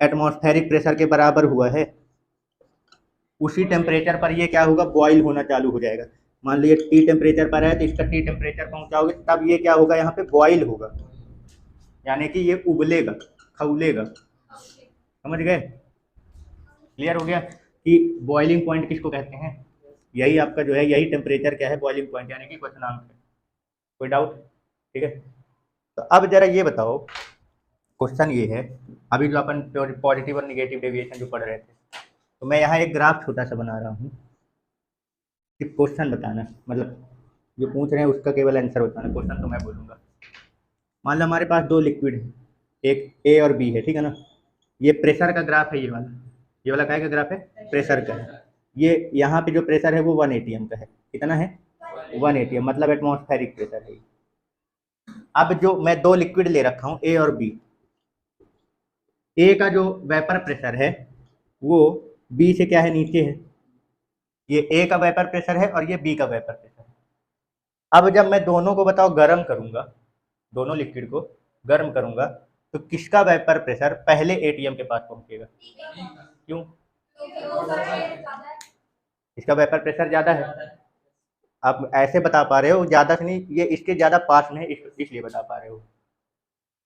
S1: एटमॉस्फेरिक प्रेशर के बराबर हुआ है, उसी टेम्परेचर पर ये क्या होगा बॉईल होना चालू हो जाएगा। मान लो ये T टेम्परेचर पर है तो इसका T टेम्परेचर पहुंचाओगे तब ये क्या होगा यहाँ पे बॉईल होगा, यानी कि ये उबलेगा खौलेगा। समझ गए, क्लियर हो गया कि बॉइलिंग पॉइंट किसको कहते हैं। यही आपका जो है यही टेम्परेचर क्या है बॉइलिंग पॉइंट यानी कि क्वथनांक है। कोई डाउट? ठीक है, तो अब जरा ये बताओ क्वेश्चन ये है, अभी जो अपन पॉजिटिव और निगेटिव डेविएशन जो पढ़ रहे थे, तो मैं यहाँ एक ग्राफ छोटा सा बना रहा हूँ, सिर्फ क्वेश्चन बताना, मतलब जो पूछ रहे हैं उसका केवल आंसर बताना, क्वेश्चन तो मैं बोलूँगा। मान लो हमारे पास दो लिक्विड है, एक ए और बी है, ठीक है ना। ये प्रेशर का ग्राफ है, ये वाला काय का ग्राफ है, प्रेशर का है। ये यहाँ पे जो प्रेशर है वो 1 atm का है, कितना है 1 atm, मतलब एटमॉस्फेरिक प्रेशर है। अब जो मैं दो लिक्विड ले रखा हूँ ए और बी, ए का जो वेपर प्रेशर है वो बी से क्या है, नीचे है। ये ए का वेपर प्रेशर है और ये बी का वेपर प्रेशर है। अब जब मैं दोनों को बताओ गर्म करूंगा, दोनों लिक्विड को गर्म करूंगा, तो किसका वेपर प्रेशर पहले एटीएम के पास पहुंचेगा? क्यों? इसका वेपर प्रेशर ज्यादा है। आप ऐसे बता पा रहे हो, ज्यादा से नहीं, ये इसके ज्यादा पास में है, इसलिए बता पा रहे हो।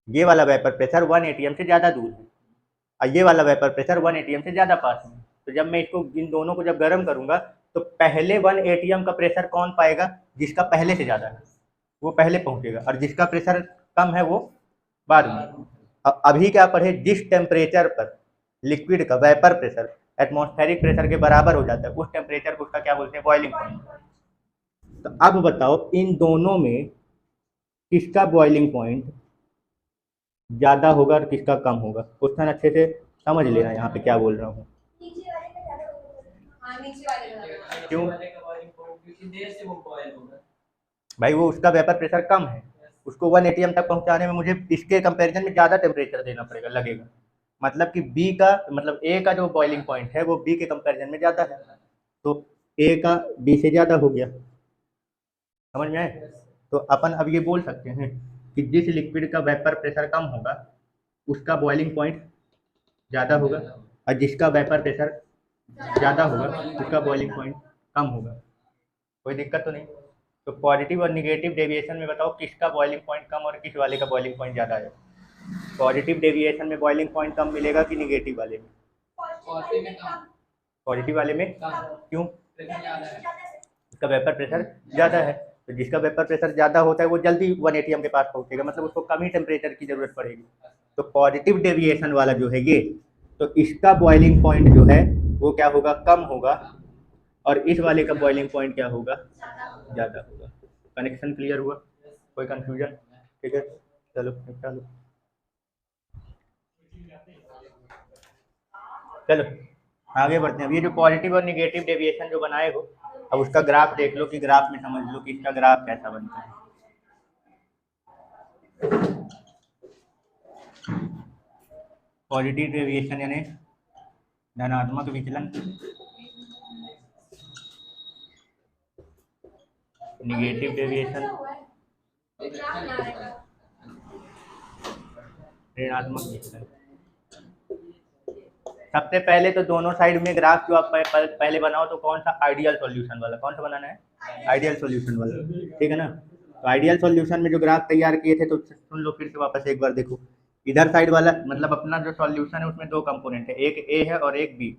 S1: ये वाला वेपर प्रेशर 1 atm से ज्यादा दूर है और ये वाला वेपर प्रेशर 1 atm से ज्यादा पास में है। तो जब मैं इसको इन दोनों को जब गर्म करूंगा तो पहले 1 atm का प्रेशर कौन पाएगा? जिसका पहले से ज्यादा है वो पहले पहुंचेगा, और जिसका प्रेशर कम है वो बाद में। अभी क्या पढ़े, जिस टेम्परेचर पर लिक्विड का वेपर प्रेशर एटमॉस्फेरिक प्रेशर के बराबर हो जाता है, उस टेम्परेचर को उसका क्या बोलते हैं? Boiling point. तो अब बताओ इन दोनों में किसका बॉइलिंग पॉइंट ज्यादा होगा और किसका कम होगा? क्वेश्चन अच्छे से समझ लेना यहाँ पे क्या बोल रहा हूँ। क्यों भाई? वो उसका वेपर प्रेशर कम है, उसको 1 atm तक पहुंचाने में मुझे इसके कंपैरिजन में ज़्यादा टेम्परेचर देना पड़ेगा, लगेगा। मतलब कि बी का, मतलब ए का जो बॉइलिंग पॉइंट है वो बी के कंपैरिजन में ज़्यादा है, तो ए का बी से ज़्यादा हो गया। समझ में आए? तो अपन अब ये बोल सकते हैं कि जिस लिक्विड का वेपर प्रेशर कम होगा उसका बॉइलिंग पॉइंट ज़्यादा होगा, और जिसका वेपर प्रेशर ज़्यादा होगा उसका बॉइलिंग पॉइंट कम होगा। कोई दिक्कत तो नहीं? तो पॉजिटिव और निगेटिव डेविएशन में बताओ किसका बॉइलिंग पॉइंट कम और किस वाले का बॉइलिंग पॉइंट ज़्यादा है? पॉजिटिव डेविएशन में बॉइलिंग पॉइंट कम मिलेगा कि निगेटिव वाले में? पॉजिटिव वाले में। क्यों? उसका वेपर प्रेशर ज़्यादा है, तो जिसका वेपर प्रेशर ज़्यादा होता है वो जल्दी 1 atm के पास पहुँचेगा, मतलब उसको कम ही टेम्परेचर की ज़रूरत पड़ेगी। तो पॉजिटिव डेविएशन वाला जो है ये, तो इसका बॉइलिंग पॉइंट जो है वो क्या होगा? कम होगा, और इस वाले का बॉइलिंग पॉइंट क्या होगा? ज़्यादा होगा। कनेक्शन क्लियर हुआ? कोई कंफ्यूजन? ठीक है, चलो चलो आगे बढ़ते हैं। अब ये जो पॉजिटिव और निगेटिव डेविएशन जो बनाए हो, अब उसका ग्राफ देख लो कि ग्राफ में समझ लो कि इसका ग्राफ कैसा बनता है। पॉजिटिव डेविएशन यानी धनात्मक विचलन, निगेटिव डेविएशन ऋणात्मक विचलन। सबसे पहले तो दोनों साइड में ग्राफ जो आप पहले बनाओ तो कौन सा? आइडियल सॉल्यूशन वाला। कौन सा बनाना है? आइडियल सॉल्यूशन वाला, ठीक है ना। तो आइडियल सॉल्यूशन में जो ग्राफ तैयार किए थे तो सुन लो फिर से वापस एक बार देखो। इधर साइड वाला मतलब अपना जो सॉल्यूशन है उसमें दो कंपोनेंट है, एक ए है और एक बी,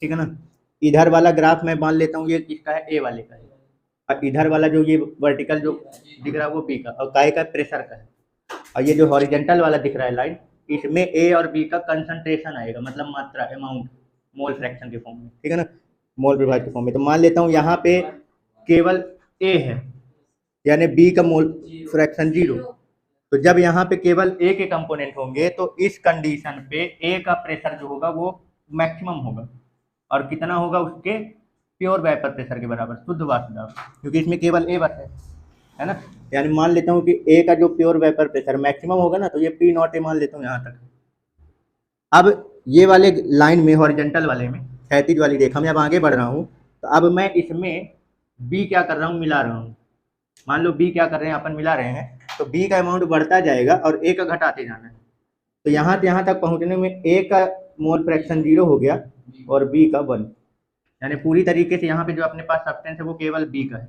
S1: ठीक है ना। इधर वाला ग्राफ मैं मान लेता हूँ ये किसका है? ए वाले का है, और इधर वाला जो ये वर्टिकल जो दिख रहा है वो बी का, और काय का? प्रेशर का है। और ये जो हॉरिजेंटल वाला दिख रहा है लाइन, इसमें ए और बी का कंसंट्रेशन आएगा, मतलब मात्रा, अमाउंट, मोल फ्रैक्शन के फॉर्म में, ठीक है ना, मोल विभाज्य के फॉर्म में। तो मान लेता हूँ यहाँ पे केवल ए है, यानी बी का मोल फ्रैक्शन 0। तो जब यहाँ पे केवल ए के कंपोनेंट होंगे तो इस कंडीशन पे ए का प्रेशर जो होगा वो मैक्सिमम होगा, और कितना होगा? उसके प्योर वेपर प्रेशर के बराबर, शुद्ध वाष्प दाब, क्योंकि इसमें केवल ए बस है ना। यानी मान लेता हूँ कि ए का जो प्योर वेपर प्रेशर मैक्सिमम होगा ना, तो ये पी नॉट ए मान लेता हूँ यहाँ तक। अब ये वाले लाइन में, हॉरिजेंटल वाले में, क्षैतिज वाली रेखा में अब आगे बढ़ रहा हूँ, तो अब मैं इसमें बी क्या कर रहा हूँ? मिला रहा हूँ। मान लो बी क्या कर रहे हैं? अपन मिला रहे हैं, तो बी का अमाउंट बढ़ता जाएगा और ए का घटाते जाना है। तो यहाँ से यहाँ तक पहुँचने में ए का मोल फ्रैक्शन 0 हो गया और बी का 1, यानी पूरी तरीके से यहाँ पे जो अपने पास सब्सटेंस है वो केवल बी का है।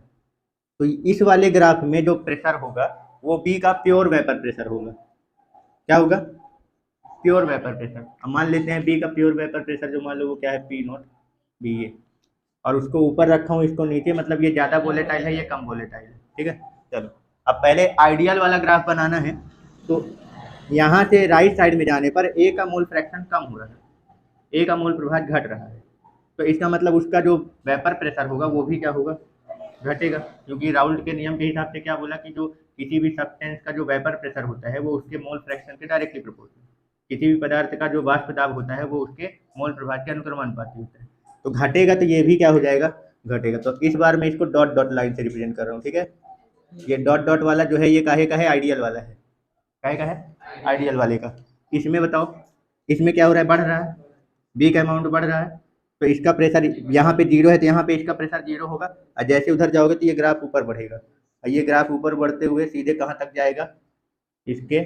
S1: तो इस वाले ग्राफ में जो प्रेशर होगा वो बी का प्योर वेपर प्रेशर होगा। क्या होगा? Pure vapour pressure. अब मान लेते हैं बी का प्योर वेपर प्रेशर जो मान लो वो क्या है? पी नॉट बी ए, और उसको ऊपर रखा हूँ, इसको नीचे, मतलब ये ज़्यादा वोलेटाइल है, ये कम वोलेटाइल है, ठीक है। चलो अब पहले आइडियल वाला ग्राफ बनाना है, तो यहाँ से राइट साइड में जाने पर ए का मोल फ्रैक्शन कम हो रहा है, ए का मोल प्रभाव घट रहा है, तो इसका मतलब उसका जो वेपर प्रेशर होगा वो भी क्या होगा, घटेगा, क्योंकि राउल्ट के नियम के हिसाब से क्या बोला कि जो किसी भी सब्सटेंस का जो वेपर प्रेशर होता है वो उसके मोल फ्रैक्शन के डायरेक्टली प्रोपोर्शनल, किसी भी पदार्थ का जो वाष्प दाब होता है वो उसके मोल प्रभाव के अनुक्रमानुपाती होता है, तो घटेगा तो ये भी क्या हो जाएगा, घटेगा। तो इस बार मैं इसको डॉट डॉट लाइन से रिप्रेजेंट कर रहा हूँ, ठीक है। ये डॉट डॉट वाला जो है ये काहे का है, आइडियल वाला है, काहे का है, आइडियल वाले का। इसमें बताओ, इसमें क्या हो रहा है, बढ़ रहा है, बी का अमाउंट बढ़ रहा है, तो इसका प्रेशर यहाँ पे जीरो है तो यहाँ पे इसका प्रेशर जीरो होगा, और जैसे उधर जाओगे तो ये ग्राफ ऊपर बढ़ेगा, और ये ग्राफ ऊपर बढ़ते हुए सीधे कहाँ तक जाएगा, इसके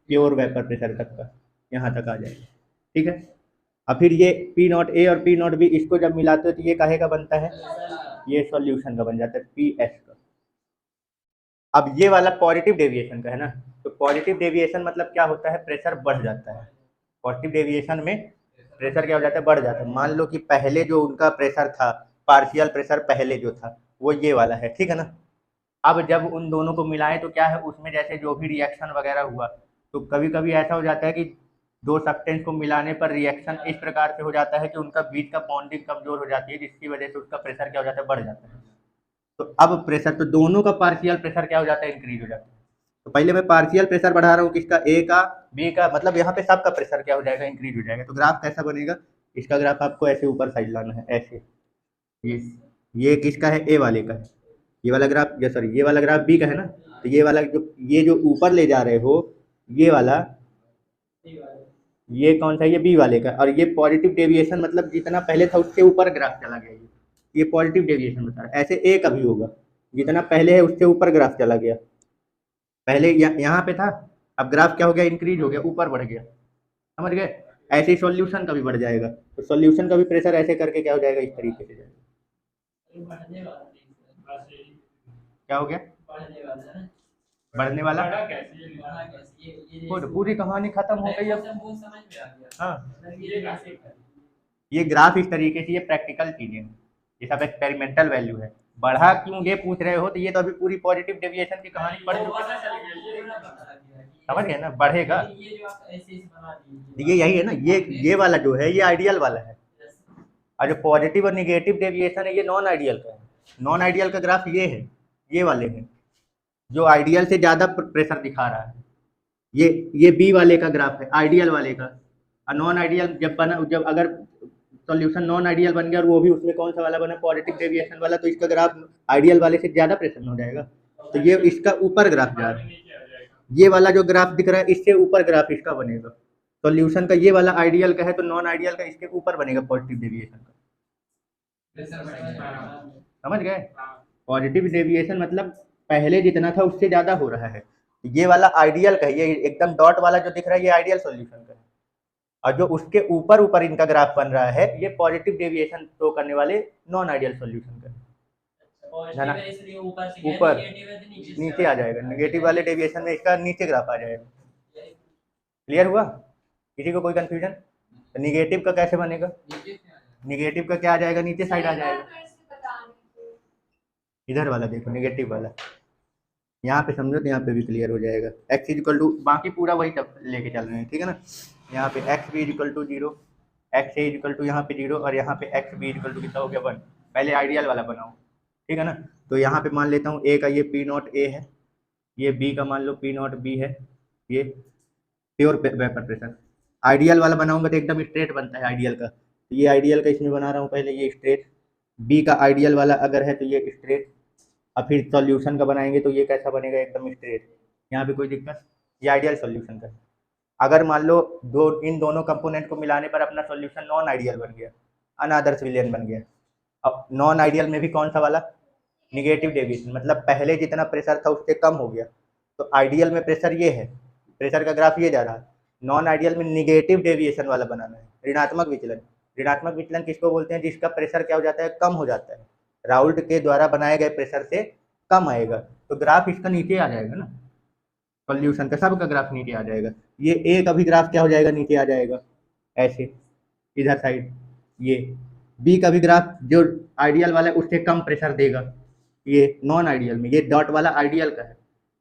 S1: प्योर वेपर प्रेशर तक का, यहाँ तक आ जाएगा, ठीक है। और फिर ये पी नॉट ए और पी नॉट बी इसको जब मिलाते हो तो ये काहे का बनता है, ये सॉल्यूशन का बन जाता है, पी एस का। अब ये वाला पॉजिटिव डेविएशन का है ना, तो पॉजिटिव डेविएशन मतलब क्या होता है, प्रेशर बढ़ जाता है, पॉजिटिव डेविएशन में प्रेशर क्या हो जाता है, बढ़ जाता है। मान लो कि पहले जो उनका प्रेशर था, पार्शियल प्रेशर पहले जो था वो ये वाला है, ठीक है ना। अब जब उन दोनों को मिलाएं तो क्या है, उसमें जैसे जो भी रिएक्शन वगैरह हुआ, तो कभी कभी ऐसा हो जाता है कि दो सब्सटेंस को मिलाने पर रिएक्शन इस प्रकार से हो जाता है कि उनका बीच का बॉन्डिंग कमजोर हो जाती है, जिसकी वजह से उसका प्रेशर क्या हो जाता है, बढ़ जाता है। तो अब प्रेशर, तो दोनों का पार्शियल प्रेशर क्या हो जाता है, इंक्रीज हो जाता है। तो पहले मैं पार्शियल प्रेशर बढ़ा रहा हूँ किसका, ए का, बी का, मतलब यहाँ पे सबका प्रेशर क्या हो जाएगा, इंक्रीज हो जाएगा। तो ग्राफ कैसा बनेगा, इसका ग्राफ आपको ऐसे ऊपर साइड लाना है, ऐसे, ये किसका है, ए वाले का है, ये वाला ग्राफ, ये सॉरी ये वाला ग्राफ बी का है ना, तो ये वाला ये जो ऊपर ले जा रहे हो, ये वाला, ये कौन सा है, ये बी वाले का, और ये पॉजिटिव डेविएशन मतलब जितना पहले था उससे ऊपर ग्राफ चला गया, ये पॉजिटिव डेविएशन बता रहा है। ऐसे ए का भी होगा, जितना पहले है उससे ऊपर ग्राफ चला गया, पहले यहाँ पे था, अब ग्राफ क्या हो गया, इंक्रीज हो गया, ऊपर बढ़ गया, समझ गए। ऐसे ही सॉल्यूशन का भी बढ़ जाएगा, तो सॉल्यूशन का भी प्रेशर ऐसे करके क्या हो जाएगा, इस तरीके से जाएगा। क्या हो गया, बढ़ने वाला, पूरी कहानी खत्म हो गई अब। हाँ, ये ग्राफ इस तरीके से, ये प्रैक्टिकल चीजें हैं, ये सब एक्सपेरिमेंटल वैल्यू है। बढ़ा क्यों ये पूछ रहे हो, तो ये तो अभी पूरी पॉजिटिव डेविएशन की कहानी पढ़ चुके, समझ गए ना, बढ़ेगा। ये यही है ना, ये वाला जो है ये आइडियल वाला है, और जो पॉजिटिव और निगेटिव डेविएशन है ये नॉन आइडियल का है। नॉन आइडियल का ग्राफ ये है, ये वाले हैं, जो आइडियल से ज़्यादा प्रेशर दिखा रहा है, ये बी वाले का ग्राफ है, आइडियल वाले का। और नॉन आइडियल जब बना, जब अगर सॉल्यूशन नॉन आइडियल बन गया और वो भी उसमें कौन सा वाला बना, पॉजिटिव डेविएशन वाला, तो इसका ग्राफ आइडियल वाले से ज़्यादा प्रेशर में हो जाएगा, तो ये इसका ऊपर ग्राफ जा रहा है। ये वाला जो ग्राफ दिख रहा है इससे ऊपर ग्राफ इसका बनेगा, सॉल्यूशन का ये वाला आइडियल का है, तो नॉन आइडियल का इसके ऊपर बनेगा पॉजिटिव डेविएशन का, समझ गए। पॉजिटिव डेविएशन मतलब पहले जितना था उससे ज़्यादा हो रहा है, ये वाला आइडियल का है, ये एकदम डॉट वाला जो दिख रहा है ये आइडियल सॉल्यूशन का है, और जो उसके ऊपर ऊपर इनका ग्राफ बन रहा है ये पॉजिटिव डेविएशन शो करने वाले नॉन आइडियल सॉल्यूशन का है ना। ऊपर नीचे आ जाएगा, नेगेटिव वाले डेविएशन में इसका नीचे ग्राफ आ जाएगा। क्लियर हुआ, किसी को कोई कंफ्यूजन? तो निगेटिव का कैसे बनेगा, निगेटिव का क्या आ जाएगा, नीचे साइड आ जाएगा, इधर वाला देखो निगेटिव वाला, यहाँ पे समझो तो यहाँ पे भी क्लियर हो जाएगा। x इक्वल टू, बाकी पूरा वही तब लेके चल रहे हैं, ठीक है ना। यहाँ पे x भी equal to 0, x A equal to यहाँ पे 0, और यहाँ पे x भी इक्वल टू कितना हो गया 1। पहले आइडियल वाला बनाओ, ठीक है ना। तो यहाँ पे मान लेता हूँ a का ये P नॉट a है, ये b का मान लो P नॉट b है, ये प्योर वेपर प्रेशर। आइडियल वाला बनाऊंगा तो एकदम स्ट्रेट बनता है आइडियल का, तो ये आइडियल का इसमें बना रहा हूँ पहले, ये स्ट्रेट। बी का आइडियल वाला अगर है तो ये स्ट्रेट, और फिर सॉल्यूशन का बनाएंगे तो ये कैसा बनेगा, एकदम स्ट्रेट। यहाँ पे कोई दिक्कत, ये आइडियल सॉल्यूशन का है। अगर मान लो इन दोनों कंपोनेंट को मिलाने पर अपना सॉल्यूशन नॉन आइडियल बन गया, अनअदर विलियन बन गया। अब नॉन आइडियल में भी कौन सा वाला, निगेटिव डेविएशन, मतलब पहले जितना प्रेशर था उससे कम हो गया, तो आइडियल में प्रेशर ये है, प्रेशर का ग्राफ ये जा रहा है। नॉन आइडियल में निगेटिव डेविएशन वाला बनाना है, ऋणात्मक विचलन। ऋणात्मक विचलन किसको बोलते हैं, जिसका प्रेशर क्या हो जाता है, कम हो जाता है, राउल्ट के द्वारा बनाए गए प्रेशर से कम आएगा, तो ग्राफ इसका नीचे आ जाएगा ना, सॉल्यूशन का सबका ग्राफ नीचे आ जाएगा। ये ए का भी ग्राफ क्या हो जाएगा, नीचे आ जाएगा ऐसे इधर साइड। ये बी का भी ग्राफ जो आइडियल वाला है उससे कम प्रेशर देगा, ये नॉन आइडियल में, ये डॉट वाला आइडियल का है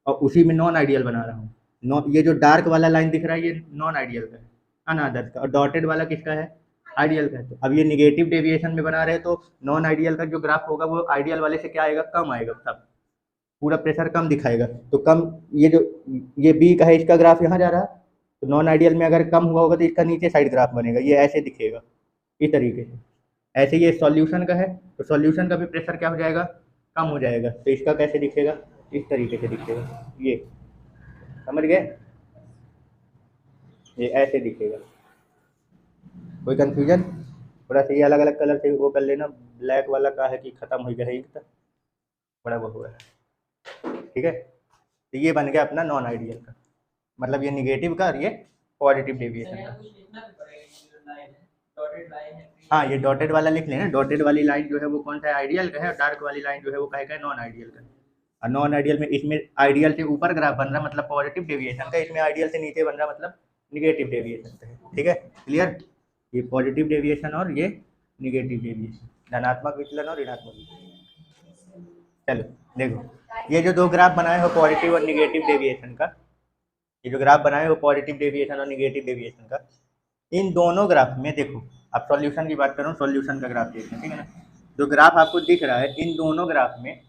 S1: और उसी में नॉन आइडियल बना रहा हूँ। ये जो डार्क वाला लाइन दिख रहा है ये नॉन आइडियल का है, अनअदर का, और डॉटेड वाला किसका है, आइडियल का है। तो अब ये निगेटिव डेविएशन में बना रहे हैं तो नॉन आइडियल का जो ग्राफ होगा वो आइडियल वाले से क्या आएगा, कम आएगा, सब पूरा प्रेशर कम दिखाएगा। तो कम, ये बी का है, इसका ग्राफ यहाँ जा रहा है, तो नॉन आइडियल में अगर कम हुआ होगा तो इसका नीचे साइड ग्राफ बनेगा, ये ऐसे दिखेगा इस तरीके से। ऐसे ये सॉल्यूशन का है तो सॉल्यूशन का भी प्रेशर क्या हो जाएगा, कम हो जाएगा। तो इसका कैसे दिखेगा, इस तरीके से दिखेगा, ये समझ गए, ये ऐसे दिखेगा। कोई कंफ्यूजन, थोड़ा सा ये अलग अलग कलर से वो कर लेना, ब्लैक वाला का है कि ख़त्म हो गया है एक तक, बड़ा वो हुआ है, ठीक है। तो ये बन गया अपना नॉन आइडियल का, मतलब ये निगेटिव का और ये पॉजिटिव डेविएशन का।
S2: कुछ लिखना भी पड़ेगा, ये जो लाइन है, डॉटेड लाइन है।
S1: हाँ, ये डॉटेड वाला लिख लेना, डॉटेड वाली लाइन जो है वो कौन सा है, आइडियल का है, और डार्क वाली लाइन जो है वो कहेगा नॉन आइडियल का। और नॉन आइडियल में इसमें आइडियल से ऊपर ग्राफ बन रहा मतलब पॉजिटिव डेविएशन का, इसमें आइडियल से नीचे बन रहा मतलब निगेटिव डेविएशन का है, ठीक है, क्लियर। ये पॉजिटिव डेविएशन और ये निगेटिव डेविएशन, धनात्मक विचलन और ऋणात्मक विचलन। चलो देखो, ये जो दो ग्राफ बनाए हो पॉजिटिव और निगेटिव डेविएशन का, ये जो ग्राफ बनाए हो पॉजिटिव डेविएशन और निगेटिव डेविएशन का, इन दोनों ग्राफ में देखो, अब सॉल्यूशन की बात कर रहा हूँ, सॉल्यूशन का ग्राफ देखना, ठीक है ना। जो ग्राफ आपको दिख रहा है इन दोनों ग्राफ में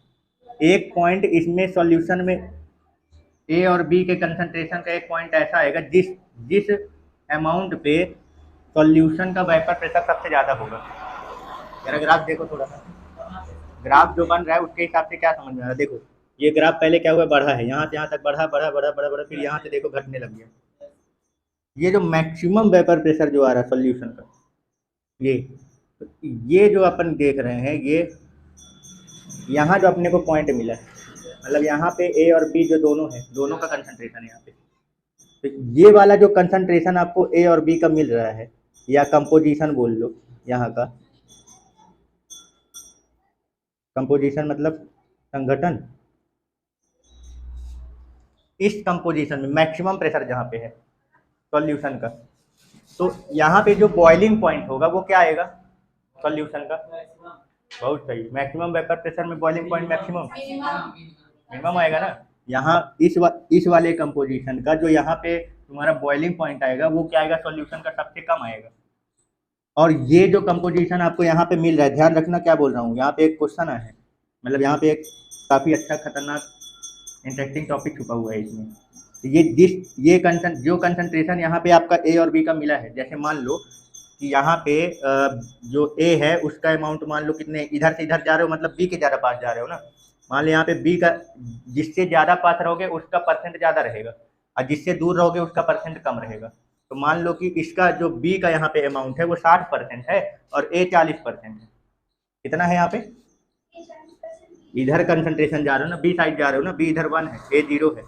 S1: एक पॉइंट इसमें सॉल्यूशन में ए और बी के कंसंट्रेशन का एक पॉइंट ऐसा आएगा जिस अमाउंट पे सॉल्यूशन का वेपर प्रेशर सबसे ज़्यादा होगा। मेरा ग्राफ देखो थोड़ा सा, ग्राफ जो बन रहा है उसके हिसाब से क्या समझ में आ रहा है। देखो ये ग्राफ पहले क्या हुआ, बढ़ा है, यहाँ से यहाँ तक बढ़ा बढ़ा बढ़ा बढ़ा बढ़ा, फिर यहाँ से देखो घटने लग गया। ये जो मैक्सिमम वेपर प्रेशर जो आ रहा है सॉल्यूशन का, ये जो अपन देख रहे हैं, ये यहाँ जो अपने को पॉइंट मिला है, मतलब यहाँ पे ए और बी जो दोनों है, दोनों का कंसंट्रेशन है यहाँ पे। तो ये वाला जो कंसंट्रेशन आपको ए और बी का मिल रहा है, या कंपोजिशन बोल लो, यहाँ का कंपोजिशन मतलब संगठन, इस कंपोजिशन में मैक्सिमम प्रेशर जहाँ पे है सॉल्यूशन का, तो यहाँ पे जो बॉइलिंग पॉइंट होगा वो क्या आएगा सॉल्यूशन का, बहुत सही, मैक्सिमम वेपर प्रेशर में बॉइलिंग पॉइंट मैक्सिमम मिनिमम आएगा ना। यहाँ इस वाले कंपोजिशन का जो यहाँ पे तुम्हारा बॉइलिंग पॉइंट आएगा वो क्या आएगा, सॉल्यूशन का सबसे कम आएगा। और ये जो कंपोजिशन आपको यहाँ पे मिल रहा है, ध्यान रखना क्या बोल रहा हूँ, यहाँ पे एक क्वेश्चन है, मतलब यहाँ पे एक काफ़ी अच्छा खतरनाक इंटरेस्टिंग टॉपिक छुपा हुआ है इसमें। तो ये जो कंसंट्रेशन यहाँ पे आपका ए और बी का मिला है, जैसे मान लो कि यहाँ पे जो ए है उसका अमाउंट मान लो कितने, इधर से इधर जा रहे हो मतलब बी के ज़्यादा पास जा रहे हो ना, मान लो यहाँ पे बी का जिससे ज़्यादा पास रहोगे उसका परसेंट ज़्यादा रहेगा, और जिससे दूर रहोगे उसका परसेंट कम रहेगा। तो मान लो कि इसका जो बी का यहाँ पे अमाउंट है वो 60% है और ए 40% है। कितना है यहाँ पे, इधर कंसंट्रेशन जा रहे हो ना, बी साइड जा रहे हो ना, बी इधर 1 है, ए 0 है,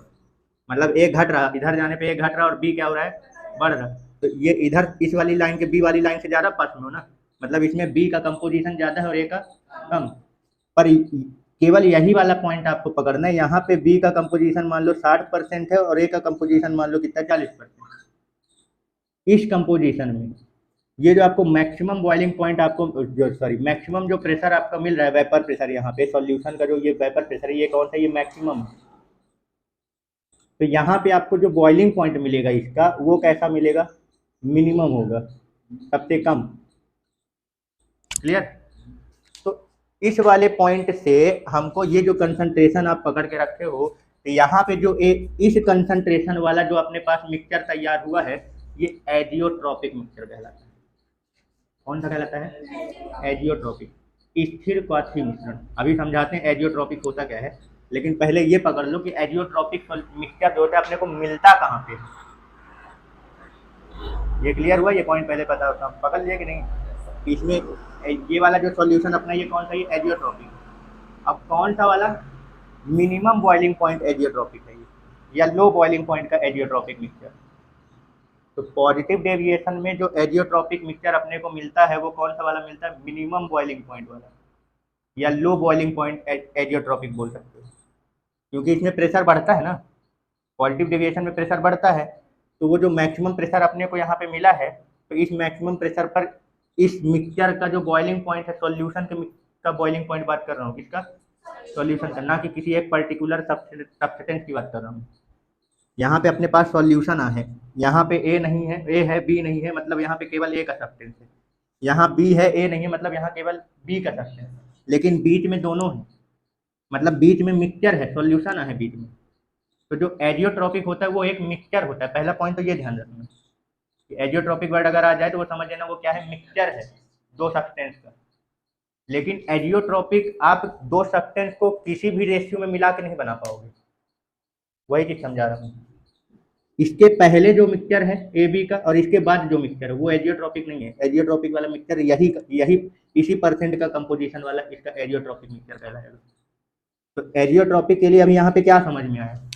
S1: मतलब ए घट रहा, इधर जाने पे ए घट रहा और बी क्या हो रहा है, बढ़ रहा। तो ये इधर इस वाली लाइन के बी वाली लाइन से ज़्यादा पास में हो ना, मतलब इसमें बी का कंपोजिशन ज़्यादा है और ए का कम। पर केवल यही वाला पॉइंट आपको पकड़ना है, यहाँ पे बी का कंपोजिशन मान लो 60% है और ए का कंपोजिशन मान लो कितना 40%। इस कंपोजिशन में ये जो आपको मैक्सिमम बॉइलिंग पॉइंट आपको मैक्सिमम जो प्रेशर आपका मिल रहा है, वेपर प्रेशर, यहाँ पे सॉल्यूशन का जो ये वेपर प्रेशर है, ये कौन सा, ये मैक्सिमम। तो यहाँ पे आपको जो बॉइलिंग पॉइंट मिलेगा इसका वो कैसा मिलेगा, मिनिमम होगा, सबसे कम, क्लियर। तो इस वाले पॉइंट से हमको ये जो कंसंट्रेशन आप पकड़ के रखे हो, तो यहाँ पे जो इस कंसंट्रेशन वाला जो अपने पास मिक्सचर तैयार हुआ है ये एजियोट्रॉपिक मिक्सचर कहलाता है। कौन सा कहलाता है, एजियोट्रॉपिक, स्थिर क्वाथी मिश्रण। अभी समझाते हैं एजियोट्रॉपिक होता क्या है, लेकिन पहले ये पकड़ लो कि एजियोट्रॉपिक मिक्सचर जो होता है अपने को मिलता कहाँ पे है। ये क्लियर हुआ, ये पॉइंट पहले पता होता, पकड़ लिया कि नहीं। इसमें ये वाला जो सॉल्यूशन अपना ये कौन सा, ये एजियोट्रॉपिक। अब कौन सा वाला, मिनिमम बॉइलिंग पॉइंट एजियोट्रॉपिक है ये, या लो बॉइलिंग पॉइंट का एजियोट्रॉपिक मिक्सचर। तो पॉजिटिव डेविएशन में जो एजियोट्रॉपिक मिक्सचर अपने को मिलता है वो कौन सा वाला मिलता है, मिनिमम बॉइलिंग पॉइंट वाला, या लो बॉइलिंग पॉइंट एजियोट्रॉपिक बोल सकते हो, क्योंकि इसमें प्रेशर बढ़ता है ना, पॉजिटिव डेविएशन में प्रेशर बढ़ता है। तो वो जो मैक्सिमम प्रेशर अपने को यहाँ पे मिला है, तो इस मैक्सिमम प्रेशर पर इस मिक्सचर का जो बॉइलिंग पॉइंट है, सॉल्यूशन का बॉइलिंग पॉइंट बात कर रहा हूँ, किसका, सॉल्यूशन का, ना कि किसी एक पर्टिकुलर सब्सटेंस की बात कर रहा हूँ। यहाँ पे अपने पास सॉल्यूशन है, यहाँ पे ए नहीं है, ए है बी नहीं है, मतलब यहाँ पे केवल ए का सब्सटेंस है, यहाँ बी है ए नहीं है, मतलब यहाँ केवल बी का सब्सटेंस है, लेकिन बीच में दोनों है, मतलब बीच में मिक्सचर है, सॉल्यूशन है बीच में। तो जो एजियोट्रॉपिक होता है वो एक मिक्सचर होता है। पहला पॉइंट तो ये ध्यान रखना कि एजियोट्रॉपिक वर्ड अगर आ जाए तो वो समझ लेना वो क्या है, मिक्सचर है दो सब्सटेंस का। लेकिन एजियोट्रॉपिक आप दो सब्सटेंस को किसी भी रेशियो में मिला के नहीं बना पाओगे, वही चीज समझा रहा हूँ। इसके पहले जो मिक्सचर है ए बी का और इसके बाद जो मिक्सचर है वो एजियोट्रॉपिक नहीं है। एजियोट्रॉपिक वाला मिक्सचर यही इसी परसेंट का कंपोजिशन वाला इसका एजियोट्रॉपिक मिक्सचर कहलाएगा। तो एजियोट्रॉपिक के लिए अभी यहाँ पे क्या समझ में आया,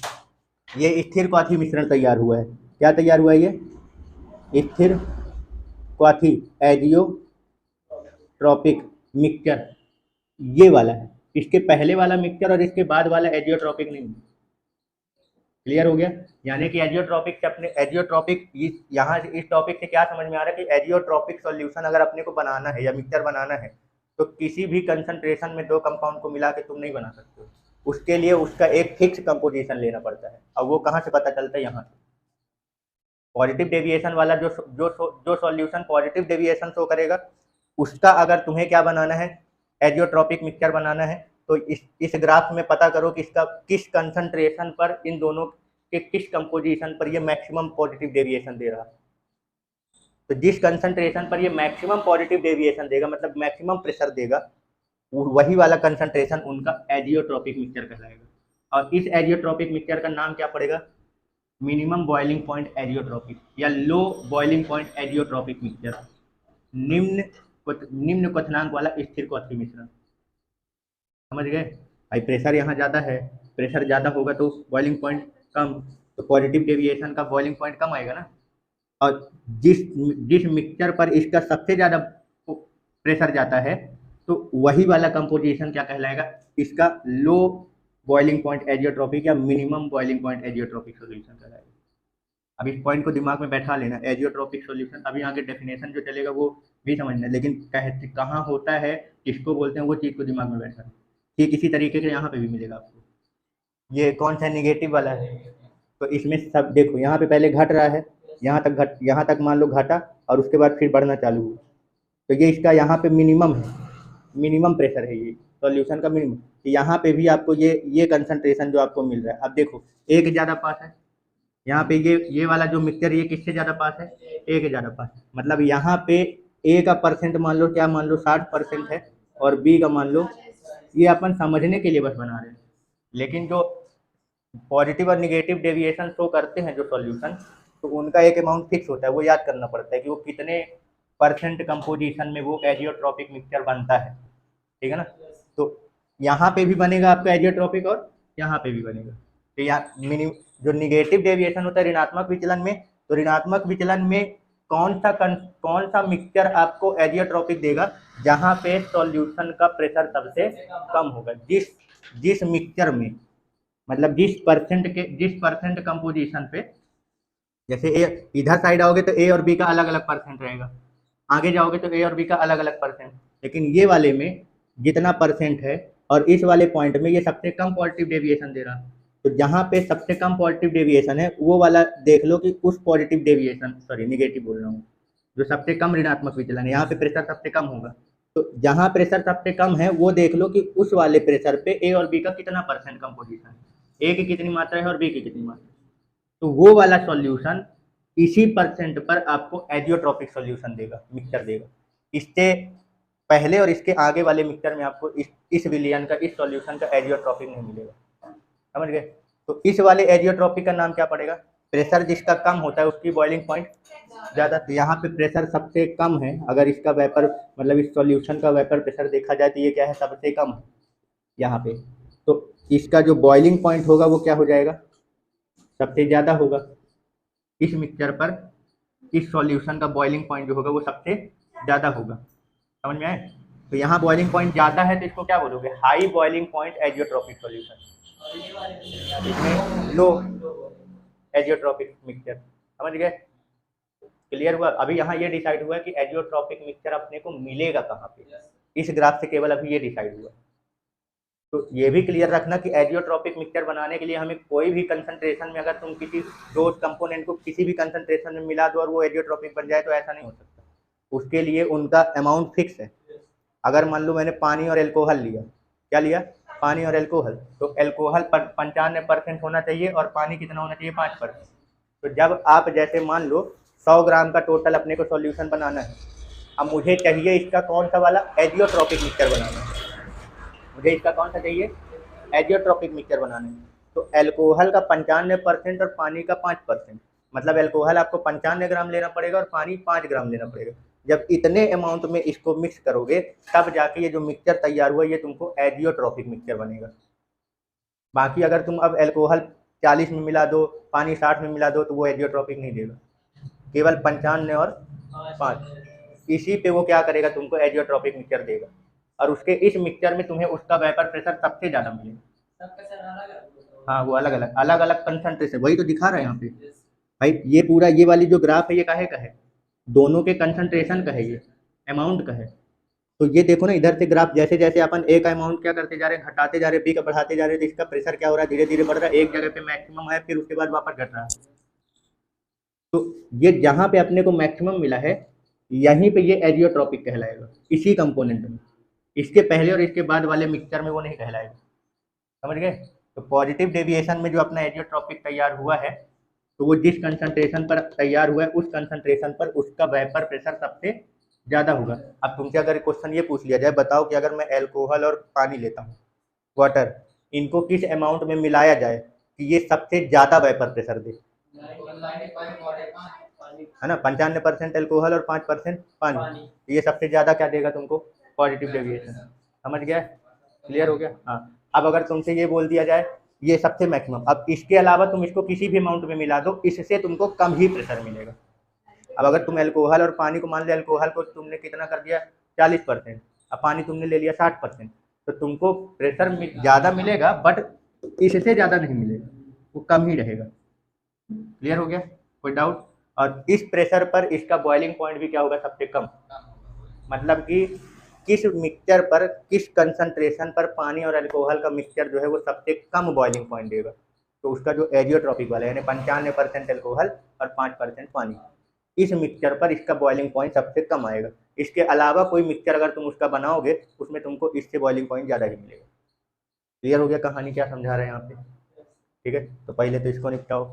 S1: ये स्थिर क्वाथी मिश्रण तैयार हुआ है। क्या तैयार हुआ है, ये स्थिर क्वाथी एजियोट्रॉपिक मिक्सचर, ये वाला है। इसके पहले वाला मिक्सचर और इसके बाद वाला एजियोट्रॉपिक नहीं है। क्लियर हो गया? यानी कि एजियोट्रॉपिक से अपने एजियोट्रॉपिक यहाँ से इस टॉपिक से क्या समझ में आ रहा है कि एजियोट्रॉपिक सॉल्यूशन अगर अपने को बनाना है या मिक्सचर बनाना है तो किसी भी कंसंट्रेशन में दो कंपाउंड को मिला के तुम नहीं बना सकते हो। उसके लिए उसका एक फिक्स कंपोजिशन लेना पड़ता है। अब वो कहाँ से पता चलता है, यहाँ से। पॉजिटिव डेविएशन वाला जो सॉल्यूशन पॉजिटिव डेविएशन शो करेगा उसका अगर तुम्हें क्या बनाना है, एजियोट्रॉपिक मिक्सचर बनाना है, तो इस ग्राफ में पता करो कि इसका किस कंसंट्रेशन पर इन दोनों के किस कंपोजिशन पर ये मैक्सिमम पॉजिटिव डेविएशन दे रहा है। तो जिस कंसंट्रेशन पर ये मैक्सिमम पॉजिटिव डेविएशन देगा, मतलब मैक्सिमम प्रेशर देगा, वही वाला कंसंट्रेशन उनका एजियोट्रॉपिक मिक्सचर कहलाएगा। और इस एजियोट्रॉपिक मिक्सचर का नाम क्या पड़ेगा, मिनिमम बॉइलिंग पॉइंट एजियोट्रॉपिक या low boiling point azeotropic mixture, निम्न क्वथनांक वाला स्थिर क्वाथी मिश्रण। समझ गए भाई? प्रेशर यहाँ ज़्यादा है, प्रेशर ज़्यादा होगा तो बॉइलिंग पॉइंट कम, तो पॉजिटिव डेविएशन का बॉइलिंग पॉइंट कम आएगा ना। और जिस मिक्सचर पर इसका सबसे ज़्यादा प्रेशर जाता है तो वही वाला कंपोजिशन क्या कहलाएगा, इसका लो बॉइलिंग पॉइंट एजियोट्रॉपिक या minimum boiling point azeotropic solution कहलाएगा। अब इस पॉइंट को दिमाग में बैठा लेना, एजियोट्रॉपिक सॉल्यूशन। अभी आगे डेफिनेशन जो चलेगा वो भी समझना, लेकिन कहाँ होता है, किसको बोलते हैं, वो चीज़ को दिमाग में बैठा। ठीक इसी तरीके से यहाँ पे भी मिलेगा आपको। ये कौन सा नेगेटिव वाला है, तो इसमें सब देखो यहाँ पे पहले घट रहा है, यहाँ तक मान लो घटा और उसके बाद फिर बढ़ना चालू हुआ, तो ये इसका यहाँ पे मिनिमम है, मिनिमम प्रेशर है ये सॉल्यूशन का मिनिमम। तो यहाँ पे भी आपको ये कंसंट्रेशन जो आपको मिल रहा है, अब देखो ए के ज़्यादा पास है, यहाँ पे ये वाला जो मिक्सचर ये किससे ज़्यादा पास है, ए के ज़्यादा पास है। मतलब यहाँ पे ए का परसेंट मान लो, क्या मान लो 60% है और बी का मान लो, ये अपन समझने के लिए बस बना रहे हैं। लेकिन जो पॉजिटिव और निगेटिव डेविएशन शो करते हैं जो सॉल्यूशन, तो उनका एक अमाउंट फिक्स होता है, वो याद करना पड़ता है कि वो कितने परसेंट कंपोजिशन में वो एजियोट्रॉपिक मिक्सचर बनता है। ठीक है ना? तो यहाँ पे भी बनेगा आपका एजियोट्रॉपिक और यहाँ पे भी बनेगा। तो यहाँ जो निगेटिव डेविएशन होता है ऋणात्मक विचलन में, तो ऋणात्मक विचलन में कौन सा मिक्सचर आपको एजियोट्रॉपिक देगा, जहाँ पे सॉल्यूशन का प्रेशर सबसे कम होगा। जिस मिक्सचर में, मतलब जिस परसेंट कंपोजिशन पे, जैसे ए इधर साइड आओगे तो ए और बी का अलग अलग परसेंट रहेगा, आगे जाओगे तो ए और बी का अलग अलग परसेंट, लेकिन ये वाले में जितना परसेंट है और इस वाले पॉइंट में ये सबसे कम पॉजिटिव डेविएशन दे रहा है। तो जहाँ पे सबसे कम पॉजिटिव डेविएशन है वो वाला देख लो कि उस पॉजिटिव डेविएशन, सॉरी निगेटिव बोल रहा हूँ, जो सबसे कम ऋणात्मक विचलन है, यहाँ पे प्रेशर सबसे कम होगा। तो जहाँ प्रेशर सबसे कम है वो देख लो कि उस वाले प्रेशर पे ए और बी का कितना परसेंट कंपोजिशन है, ए की कितनी मात्रा है और बी की कितनी मात्रा है। तो वो वाला सॉल्यूशन इसी परसेंट पर आपको एजियोट्रॉपिक सॉल्यूशन देगा, मिक्सचर देगा। इससे पहले और इसके आगे वाले मिक्सचर में आपको इस विलियन का, इस सॉल्यूशन का एजियोट्रॉपिक नहीं मिलेगा। समझ गए? तो इस वाले एजियोट्रॉपिक का नाम क्या पड़ेगा, प्रेशर जिसका कम होता है उसकी बॉइलिंग पॉइंट ज़्यादा। तो यहाँ पे प्रेशर सबसे कम है, अगर इसका वेपर, मतलब इस सॉल्यूशन का वेपर प्रेशर देखा जाए तो ये क्या है, सबसे कम है यहाँ पे। तो इसका जो बॉइलिंग पॉइंट होगा वो क्या हो जाएगा, सबसे ज़्यादा होगा। इस मिक्सचर पर इस सॉल्यूशन का बॉइलिंग पॉइंट जो होगा वो सबसे ज़्यादा होगा। समझ में आए? तो यहाँ बॉइलिंग पॉइंट ज़्यादा है तो इसको क्या बोलोगे, high boiling point azeotropic solution, इसमें लो एजियोट्रॉपिक मिक्सचर। समझ गए? क्लियर हुआ? अभी यहाँ ये डिसाइड हुआ कि एजियोट्रॉपिक मिक्सचर अपने को मिलेगा कहाँ पे, इस ग्राफ से केवल अभी ये डिसाइड हुआ। तो ये भी क्लियर रखना कि एजियोट्रॉपिक मिक्सचर बनाने के लिए हमें कोई भी कंसंट्रेशन में, अगर तुम किसी दो कंपोनेंट को किसी भी कंसंट्रेशन में मिला दो और वो एजियोट्रॉपिक बन जाए, तो ऐसा नहीं हो सकता। उसके लिए उनका अमाउंट फिक्स है। अगर मान लो मैंने पानी और एल्कोहल लिया, क्या लिया, पानी और एल्कोहल, तो एल्कोहल 95% होना चाहिए और पानी कितना होना चाहिए, 5%। तो जब आप जैसे मान लो 100 ग्राम का टोटल अपने को सॉल्यूशन बनाना है, अब मुझे चाहिए इसका कौन सा वाला, एजियोट्रॉपिक मिक्सचर बनाना है, मुझे इसका कौन सा चाहिए, एजियोट्रॉपिक मिक्सचर बनाना है। तो एल्कोहल का 95% और पानी का 5%, मतलब एल्कोहल आपको 95 ग्राम लेना पड़ेगा और पानी 5 ग्राम लेना पड़ेगा। जब इतने अमाउंट में इसको मिक्स करोगे तब जाके ये जो मिक्सचर तैयार हुआ ये तुमको एजियोट्रॉपिक मिक्सचर बनेगा। बाकी अगर तुम अब एल्कोहल 40 में मिला दो, पानी 60 में मिला दो, तो वो एजियोट्रॉपिक नहीं देगा, केवल 95 और 5 इसी पे वो क्या करेगा, तुमको एजियोट्रॉपिक मिक्सचर देगा। और उसके इस मिक्सचर में तुम्हें उसका वेपर प्रेशर सबसे ज़्यादा मिलेगा।
S2: सबका सर अलग
S1: हाँ, वो अलग अलग कंसंट्रेशन, वही तो दिखा रहे हैं यहाँ पे भाई। ये पूरा ये वाली जो ग्राफ है ये काहे का है, दोनों के कंसंट्रेशन का है, ये अमाउंट का है। तो ये देखो ना, इधर से ग्राफ जैसे जैसे अपन ए का अमाउंट क्या करते जा रहे हैं, घटाते जा रहे हैं, बी का बढ़ाते जा रहे हैं, तो इसका प्रेशर क्या हो रहा है, धीरे धीरे बढ़ रहा है, एक जगह पे मैक्सिमम है, फिर उसके बाद वापस घट रहा है। तो ये जहाँ पे अपने को मैक्सिमम मिला है यहीं पे ये एजियोट्रॉपिक कहलाएगा, इसी कंपोनेंट में। इसके पहले और इसके बाद वाले मिक्सचर में वो नहीं कहलाएगा, समझ गए। तो पॉजिटिव डेविएशन में जो अपना एजियोट्रॉपिक तैयार हुआ है, तो वो जिस कंसंट्रेशन पर तैयार हुआ है उस कंसंट्रेशन पर उसका वेपर प्रेशर सबसे ज़्यादा होगा। अब तुमसे अगर क्वेश्चन ये पूछ लिया जाए, बताओ कि अगर मैं एल्कोहल और पानी लेता हूँ, वाटर, इनको किस अमाउंट में मिलाया जाए कि ये सबसे ज़्यादा वेपर प्रेशर दे, है ना, 95% एल्कोहल और 5% पानी, ये सबसे ज़्यादा क्या देगा तुमको, पॉजिटिव डेविएशन। समझ गया, क्लियर हो गया। हाँ, अब अगर तुमसे ये बोल दिया जाए ये सबसे मैक्सिमम, अब इसके अलावा तुम इसको किसी भी अमाउंट में मिला दो, इससे तुमको कम ही प्रेशर मिलेगा। अब अगर तुम एल्कोहल और पानी को, मान लिया एल्कोहल को तुमने कितना कर दिया 40%, अब पानी तुमने ले लिया 60%, तो तुमको प्रेशर ज़्यादा मिलेगा बट इससे ज़्यादा नहीं मिलेगा, वो कम ही रहेगा। क्लियर हो गया, कोई डाउट। और इस प्रेशर पर इसका बॉइलिंग पॉइंट भी क्या होगा, सबसे कम, मतलब कि किस मिक्सचर पर, किस कंसंट्रेशन पर पानी और अल्कोहल का मिक्सचर जो है वो सबसे कम बॉइलिंग पॉइंट देगा, तो उसका जो एजियोट्रॉपिक वाला है, यानी 95% अल्कोहल और 5% पानी, इस मिक्सचर पर इसका बॉइलिंग पॉइंट सबसे कम आएगा। इसके अलावा कोई मिक्सचर अगर तुम उसका बनाओगे उसमें तुमको इससे बॉइलिंग पॉइंट ज़्यादा ही मिलेगा। क्लियर हो गया, कहानी क्या समझा रहे हैं यहाँ पे, ठीक है। तो पहले तो इसको निपटाओ,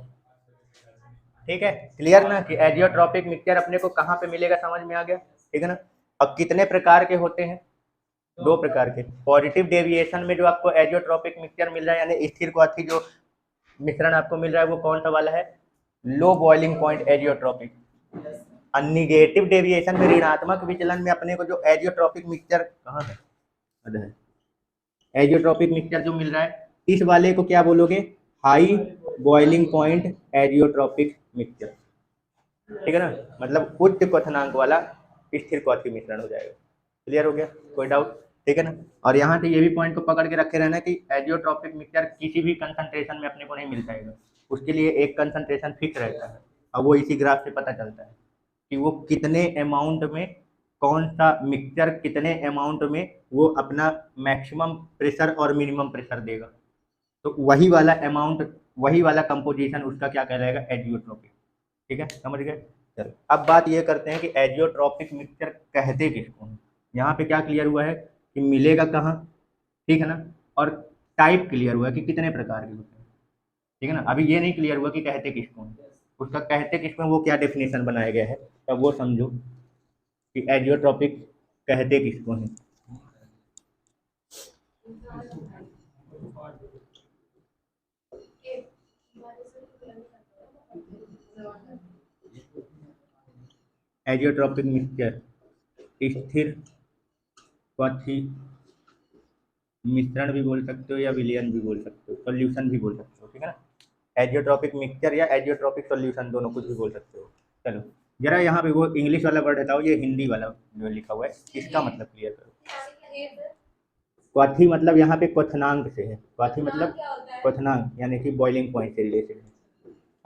S1: ठीक है, क्लियर ना, कि एजियोट्रॉपिक मिक्सचर अपने को कहाँ पे मिलेगा, समझ में आ गया, ठीक है ना। अब कितने प्रकार के होते हैं, 2 प्रकार के। पॉजिटिव डेविएशन में जो आपको एजियोट्रॉपिक मिक्सचर मिल रहा है, यानी स्थिर क्वाथी जो मिश्रण आपको मिल रहा है, वो कौन सा वाला है, लो बॉइलिंग पॉइंट एजियोट्रॉपिक। और निगेटिव डेविएशन में, ऋणात्मक विचलन में अपने को जो एजियोट्रॉपिक मिक्सचर कहाँ है, अरे एजियोट्रॉपिक मिक्सचर जो मिल रहा है, इस वाले को क्या बोलोगे, high boiling point azeotropic mixture, ठीक है ना, मतलब उच्च क्वथनांक वाला स्थिर क्वाथी मिश्रण हो जाएगा। क्लियर हो गया, कोई डाउट, ठीक है ना। और यहाँ से ये भी पॉइंट को पकड़ के रखे रहना कि एजियोट्रॉपिक मिक्सचर किसी भी कंसंट्रेशन में अपने को नहीं मिल जाएगा, उसके लिए एक कंसंट्रेशन फिक्स रहता है, और वो इसी ग्राफ से पता चलता है कि वो कितने अमाउंट में, कौन सा मिक्सचर कितने अमाउंट में वो अपना मैक्सिमम प्रेशर और मिनिमम प्रेशर देगा, तो वही वाला अमाउंट, वही वाला कंपोजिशन उसका क्या कहलाएगा, एजियोट्रॉपिक। ठीक है, समझ गए। चलो अब बात ये करते हैं कि एजियोट्रॉपिक मिक्सचर कहते किसको हैं। यहाँ पे क्या क्लियर हुआ है कि मिलेगा कहाँ, ठीक है ना, और टाइप क्लियर हुआ है कि कितने प्रकार के होते हैं, ठीक है ना। अभी ये नहीं क्लियर हुआ कि कहते किसको हैं, उसका कहते किसको हैं वो क्या डेफिनेशन बनाया गया है, तब वो समझो कि एजियोट्रॉपिक कहते किसको हैं। एजियोट्रॉपिक मिक्सचर स्थिर क्वाथी मिश्रण भी बोल सकते हो या विलयन भी बोल सकते हो, सॉल्यूशन भी बोल सकते हो, ठीक है ना। एजियोट्रॉपिक मिक्सचर या एजियोट्रॉपिक सॉल्यूशन दोनों कुछ भी बोल सकते हो। चलो जरा यहाँ पे वो इंग्लिश वाला वर्ड हटाओ, ये हिंदी वाला जो लिखा हुआ है इसका मतलब क्लियर करो। क्वाथी मतलब यहाँ पे क्वथनांक से है, क्वाथी मतलब क्वथनांक यानी कि बॉइलिंग पॉइंट से रिलेटेड है।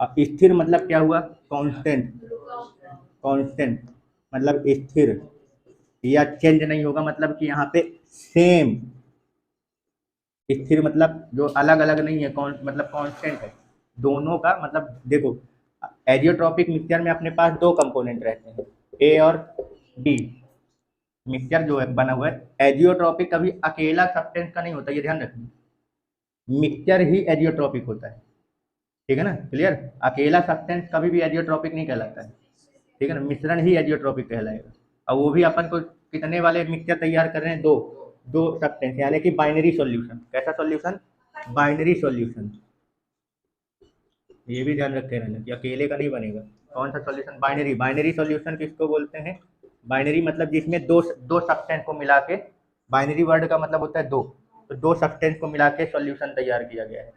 S1: और स्थिर मतलब क्या हुआ, कांस्टेंट, कांस्टेंट मतलब स्थिर या चेंज नहीं होगा, मतलब कि यहाँ पे सेम स्थिर मतलब जो अलग अलग नहीं है, कौन मतलब कांस्टेंट है दोनों का। मतलब देखो, एजियोट्रॉपिक मिक्सचर में अपने पास दो कंपोनेंट रहते हैं, ए और बी। मिक्सचर जो है बना हुआ है, एजियोट्रॉपिक कभी अकेला सब्सटेंस का नहीं होता, ये ध्यान रखिए। मिक्सचर ही एजियोट्रॉपिक होता है, ठीक है ना, क्लियर। अकेला सब्सटेंस कभी भी एजियोट्रॉपिक नहीं कहलाता है, ठीक है ना, मिश्रण ही एजियोट्रॉपिक कहलाएगा। और वो भी अपन को कितने वाले मिक्सचर तैयार कर रहे हैं, दो दो सब्सटेंस, यानी कि बाइनरी सॉल्यूशन। कैसा सॉल्यूशन? Binary solution. ये भी ध्यान रखे रहना कि अकेले का नहीं बनेगा। कौन सा सॉल्यूशन? बाइनरी। बाइनरी सॉल्यूशन किसको बोलते हैं? बाइनरी मतलब जिसमें दो दो सब्सटेंस को मिला के, बाइनरी वर्ड का मतलब होता है दो, तो दो सब्सटेंस को मिला के सॉल्यूशन तैयार किया गया है,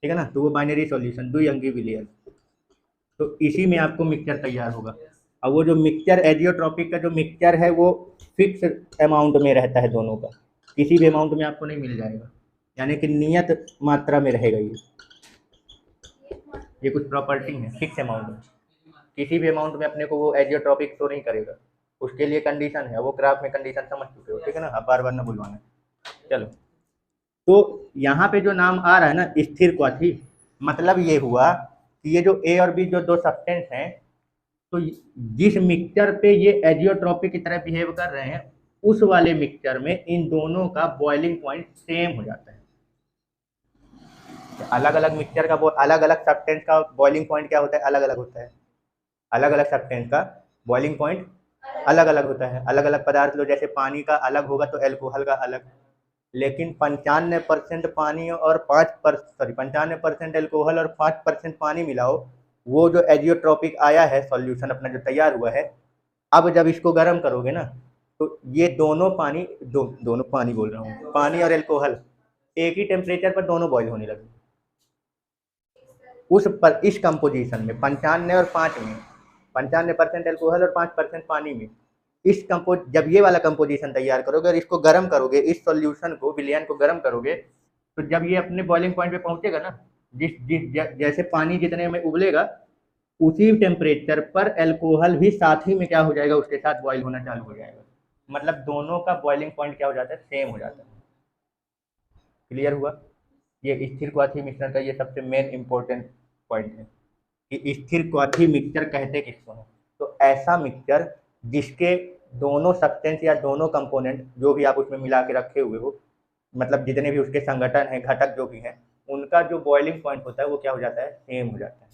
S1: ठीक है ना, तो वो बाइनरी सॉल्यूशन, द्विअंगी विलयन। तो इसी में आपको मिक्सचर तैयार होगा। और वो जो मिक्सचर एजियोट्रॉपिक का जो मिक्सचर है वो फिक्स अमाउंट में रहता है दोनों का, किसी भी अमाउंट में आपको नहीं मिल जाएगा, यानी कि नियत मात्रा में रहेगा ये कुछ प्रॉपर्टी है फिक्स अमाउंट में। किसी भी अमाउंट में अपने को वो एजियोट्रॉपिक तो नहीं करेगा, उसके लिए कंडीशन है, वो क्राफ्ट में कंडीशन समझ चुके हो, ठीक है ना, अब बार बार ना बुलवाना। चलो, तो यहाँ पे जो नाम आ रहा है ना स्थिर क्वाथी, मतलब ये हुआ कि ये जो ए और बी जो दो सब्सटेंस हैं, तो जिस मिक्सचर पे ये एजियोट्रॉपिक की तरह बिहेव कर रहे हैं, उस वाले मिक्सचर में इन दोनों का बॉइलिंग पॉइंट सेम हो जाता है। अलग अलग मिक्सचर का अलग अलग सब्सटेंस का बॉइलिंग पॉइंट क्या होता है? अलग अलग होता है। अलग अलग सब्सटेंस का बॉइलिंग पॉइंट अलग अलग होता है। अलग अलग पदार्थ लो, जैसे पानी का अलग होगा तो एल्कोहल का अलग, लेकिन 95% पानी और 95% एल्कोहल और 5% पानी मिलाओ, वो जो एजियोट्रॉपिक आया है सॉल्यूशन अपना जो तैयार हुआ है, अब जब इसको गर्म करोगे ना, तो ये दोनों पानी दोनों पानी बोल रहा हूँ, पानी और एल्कोहल एक ही टेम्परेचर पर दोनों बॉयल होने लगे। उस पर इस कंपोजिशन में 95 और 5 में, 95% एल्कोहल और 5% पानी में, इस जब ये वाला कंपोजिशन तैयार करोगे और इसको गर्म करोगे, इस सॉल्यूशन को, विलयन को गर्म करोगे, तो जब ये अपने बॉइलिंग पॉइंट पे पहुंचेगा ना, जैसे पानी जितने में उबलेगा, उसी टेम्परेचर पर एल्कोहल भी साथ ही में क्या हो जाएगा, उसके साथ बॉयल होना चालू हो जाएगा। मतलब दोनों का बॉइलिंग पॉइंट क्या हो जाता है? सेम हो जाता है। क्लियर हुआ? ये स्थिर क्वाथी मिक्सचर का ये सबसे मेन इंपॉर्टेंट पॉइंट है कि स्थिर क्वाथी मिक्सचर कहते किसको हैं। तो ऐसा मिक्सचर जिसके दोनों सब्सटेंस या दोनों कंपोनेंट जो भी आप उसमें मिला के रखे हुए हो, मतलब जितने भी उसके संगठन हैं, घटक जो भी हैं, उनका जो बॉइलिंग पॉइंट होता है वो क्या हो जाता है? सेम हो जाता है।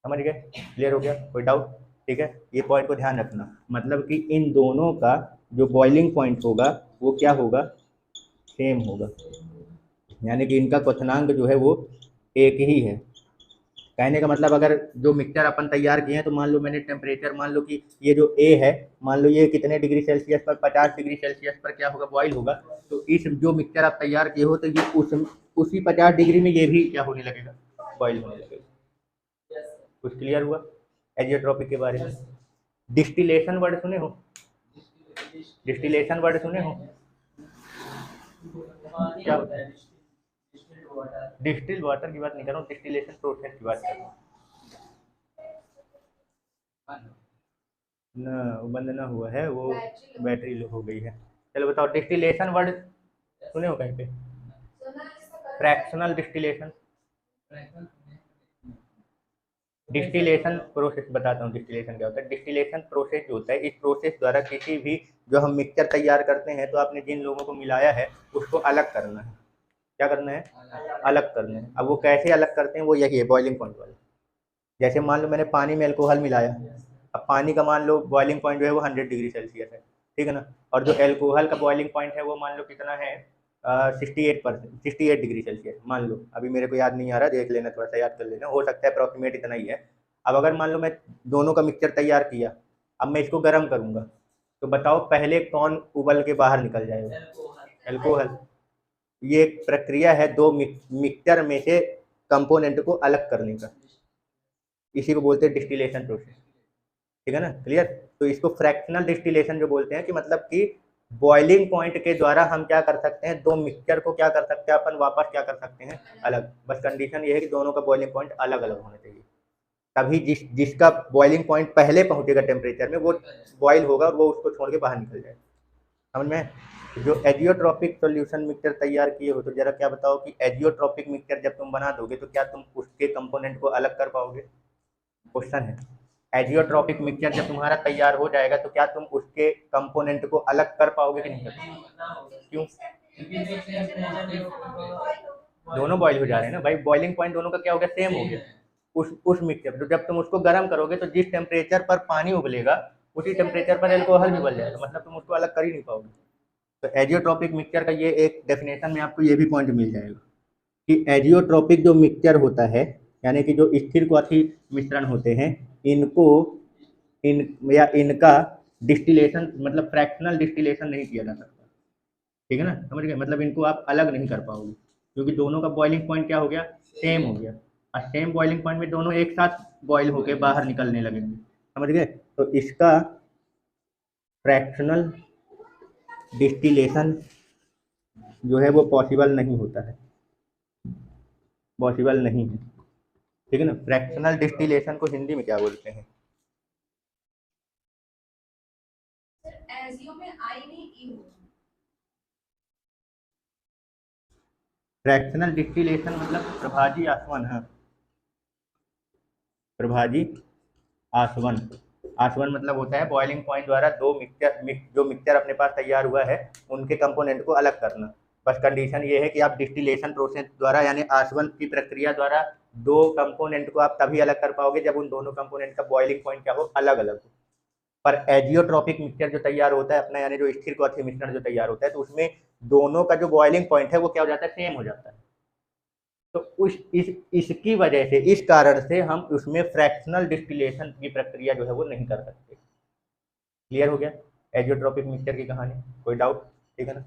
S1: समझ गए? क्लियर हो गया? कोई डाउट? ठीक है, ये पॉइंट को ध्यान रखना, मतलब कि इन दोनों का जो बॉइलिंग पॉइंट होगा वो क्या होगा? सेम होगा, यानी कि इनका क्वथनांक जो है वो एक ही है। कहने का मतलब, अगर जो मिक्सचर अपन तैयार किए हैं, तो मान लो मैंने टेम्परेचर, मान लो कि ये जो ए है, मान लो ये कितने डिग्री सेल्सियस पर, 50 डिग्री सेल्सियस पर क्या होगा? बॉईल होगा। तो इस जो मिक्सचर आप तैयार किए हो, तो ये उसी 50 डिग्री में ये भी क्या होने लगेगा? बॉईल होने लगेगा। कुछ क्लियर हुआ एजियोट्रॉपिक के बारे में? डिस्टिलेशन वर्ड सुने हो? डिस्टिलेशन वर्ड सुने हो? क्या होता है? डिस्टिल वाटर की बात नहीं कर रहा हूँ, डिस्टिलेशन प्रोसेस की बात कर रहा हूँ ना। वो बंद ना हुआ है, वो बैटरी लो हो गई है। चलो बताओ, डिस्टिलेशन वर्ड सुने हो कहीं पे? Fractional distillation. डिस्टिलेशन प्रोसेस बताता हूँ, डिस्टिलेशन क्या होता है। डिस्टिलेशन प्रोसेस जो होता है, इस प्रोसेस द्वारा किसी भी जो हम मिक्सचर तैयार करते हैं, तो आपने जिन लोगों को मिलाया है उसको अलग करना है। क्या करना है? अलग करना है। अब वो कैसे अलग करते हैं? वो यही है, बॉइलिंग पॉइंट वाला। जैसे मान लो मैंने पानी में अल्कोहल मिलाया, अब पानी का मान लो बॉइलिंग पॉइंट जो है वो 100 डिग्री सेल्सियस है, ठीक है ना, और जो एल्कोहल का बॉइलिंग पॉइंट है वो मान लो कितना है? 68 डिग्री सेल्सियस मान लो। अभी मेरे को याद नहीं आ रहा, देख लेना, थोड़ा सा याद कर लेना, हो सकता है अप्रॉक्सीमेट इतना ही है। अब अगर मान लो मैं दोनों का मिक्सचर तैयार किया, अब मैं इसको गर्म करूँगा, तो बताओ पहले कौन उबल के बाहर निकल जाएगा? एल्कोहल। ये एक प्रक्रिया है दो मिक्सचर में से कंपोनेंट को अलग करने का, इसी को बोलते हैं डिस्टिलेशन प्रोसेस, ठीक है ना, क्लियर। तो इसको फ्रैक्शनल डिस्टिलेशन जो बोलते हैं, कि मतलब कि बॉइलिंग पॉइंट के द्वारा हम क्या कर सकते हैं? दो मिक्सचर को क्या कर सकते हैं अपन? वापस क्या कर सकते हैं? अलग। बस कंडीशन ये है कि दोनों का बॉइलिंग पॉइंट अलग अलग होना चाहिए, तभी जिसका बॉइलिंग पॉइंट पहले पहुंचेगा टेम्परेचर में, वो बॉयल होगा और वो उसको छोड़ के बाहर निकल जाएगा। समझ में? जो एजियोट्रॉपिक सॉल्यूशन मिक्सचर तैयार किए हो तो जरा क्या बताओ कि एजियोट्रॉपिक मिक्सचर जब तुम बना दोगे तो क्या तुम उसके कंपोनेंट को अलग कर पाओगे? क्वेश्चन है। एजियोट्रॉपिक मिक्सचर जब तुम्हारा तैयार हो जाएगा तो क्या तुम उसके कंपोनेंट को अलग कर पाओगे कि नहीं कर पाओगे? क्यों? दोनों बॉईल हो जा रहे हैं ना भाई, बॉइलिंग पॉइंट दोनों का क्या हो गया? सेम हो गया। उस मिक्सचर तो जब तुम उसको गर्म करोगे तो जिस टेम्परेचर पर पानी उबलेगा उसी टेम्परेचर पर एल्कोहल भी उबल जाएगा, मतलब तुम उसको अलग कर ही नहीं पाओगे। तो एजियोट्रॉपिक मिक्सचर का ये एक डेफिनेशन में आपको ये भी पॉइंट मिल जाएगा कि एजियोट्रॉपिक जो मिक्सचर होता है यानी कि जो स्थिर क्वाथी मिश्रण होते हैं इनका डिस्टिलेशन मतलब फ्रैक्शनल डिस्टिलेशन नहीं किया जा सकता। ठीक है ना, समझ गए? मतलब इनको आप अलग नहीं कर पाओगे क्योंकि दोनों का बॉइलिंग पॉइंट क्या हो गया? सेम हो गया। और सेम बॉइलिंग पॉइंट में दोनों एक साथ बॉयल होके बाहर निकलने लगेंगे। समझ गए? तो इसका फ्रैक्शनल डिस्टिलेशन जो है वो पॉसिबल नहीं होता है, पॉसिबल नहीं है। ठीक है ना? फ्रैक्शनल डिस्टिलेशन को हिंदी में क्या बोलते हैं?
S4: एजियो में आई नहीं ई हो।
S1: फ्रैक्शनल डिस्टिलेशन मतलब प्रभाजी आसवन है। प्रभाजी आसवन, आसवन मतलब होता है बॉइलिंग पॉइंट द्वारा जो मिक्सचर अपने पास तैयार हुआ है उनके कंपोनेंट को अलग करना। बस कंडीशन ये है कि आप डिस्टिलेशन प्रोसेस द्वारा यानी आसवन की प्रक्रिया द्वारा दो कंपोनेंट को आप तभी अलग कर पाओगे जब उन दोनों कंपोनेंट का बॉइलिंग पॉइंट क्या हो? अलग अलग हो। पर एजियोट्रॉपिक मिक्सचर जो तैयार होता है अपना यानी जो स्थिर क्वाथी मिश्रण जो तैयार होता है तो उसमें दोनों का जो बॉइलिंग पॉइंट है वो क्या हो जाता है? सेम हो जाता है। तो इसकी वजह से इस कारण से हम उसमें फ्रैक्शनल डिस्टिलेशन की प्रक्रिया जो है वो नहीं कर सकते। क्लियर हो गया एजियोट्रॉपिक मिक्सचर की कहानी? कोई डाउट? ठीक है ना?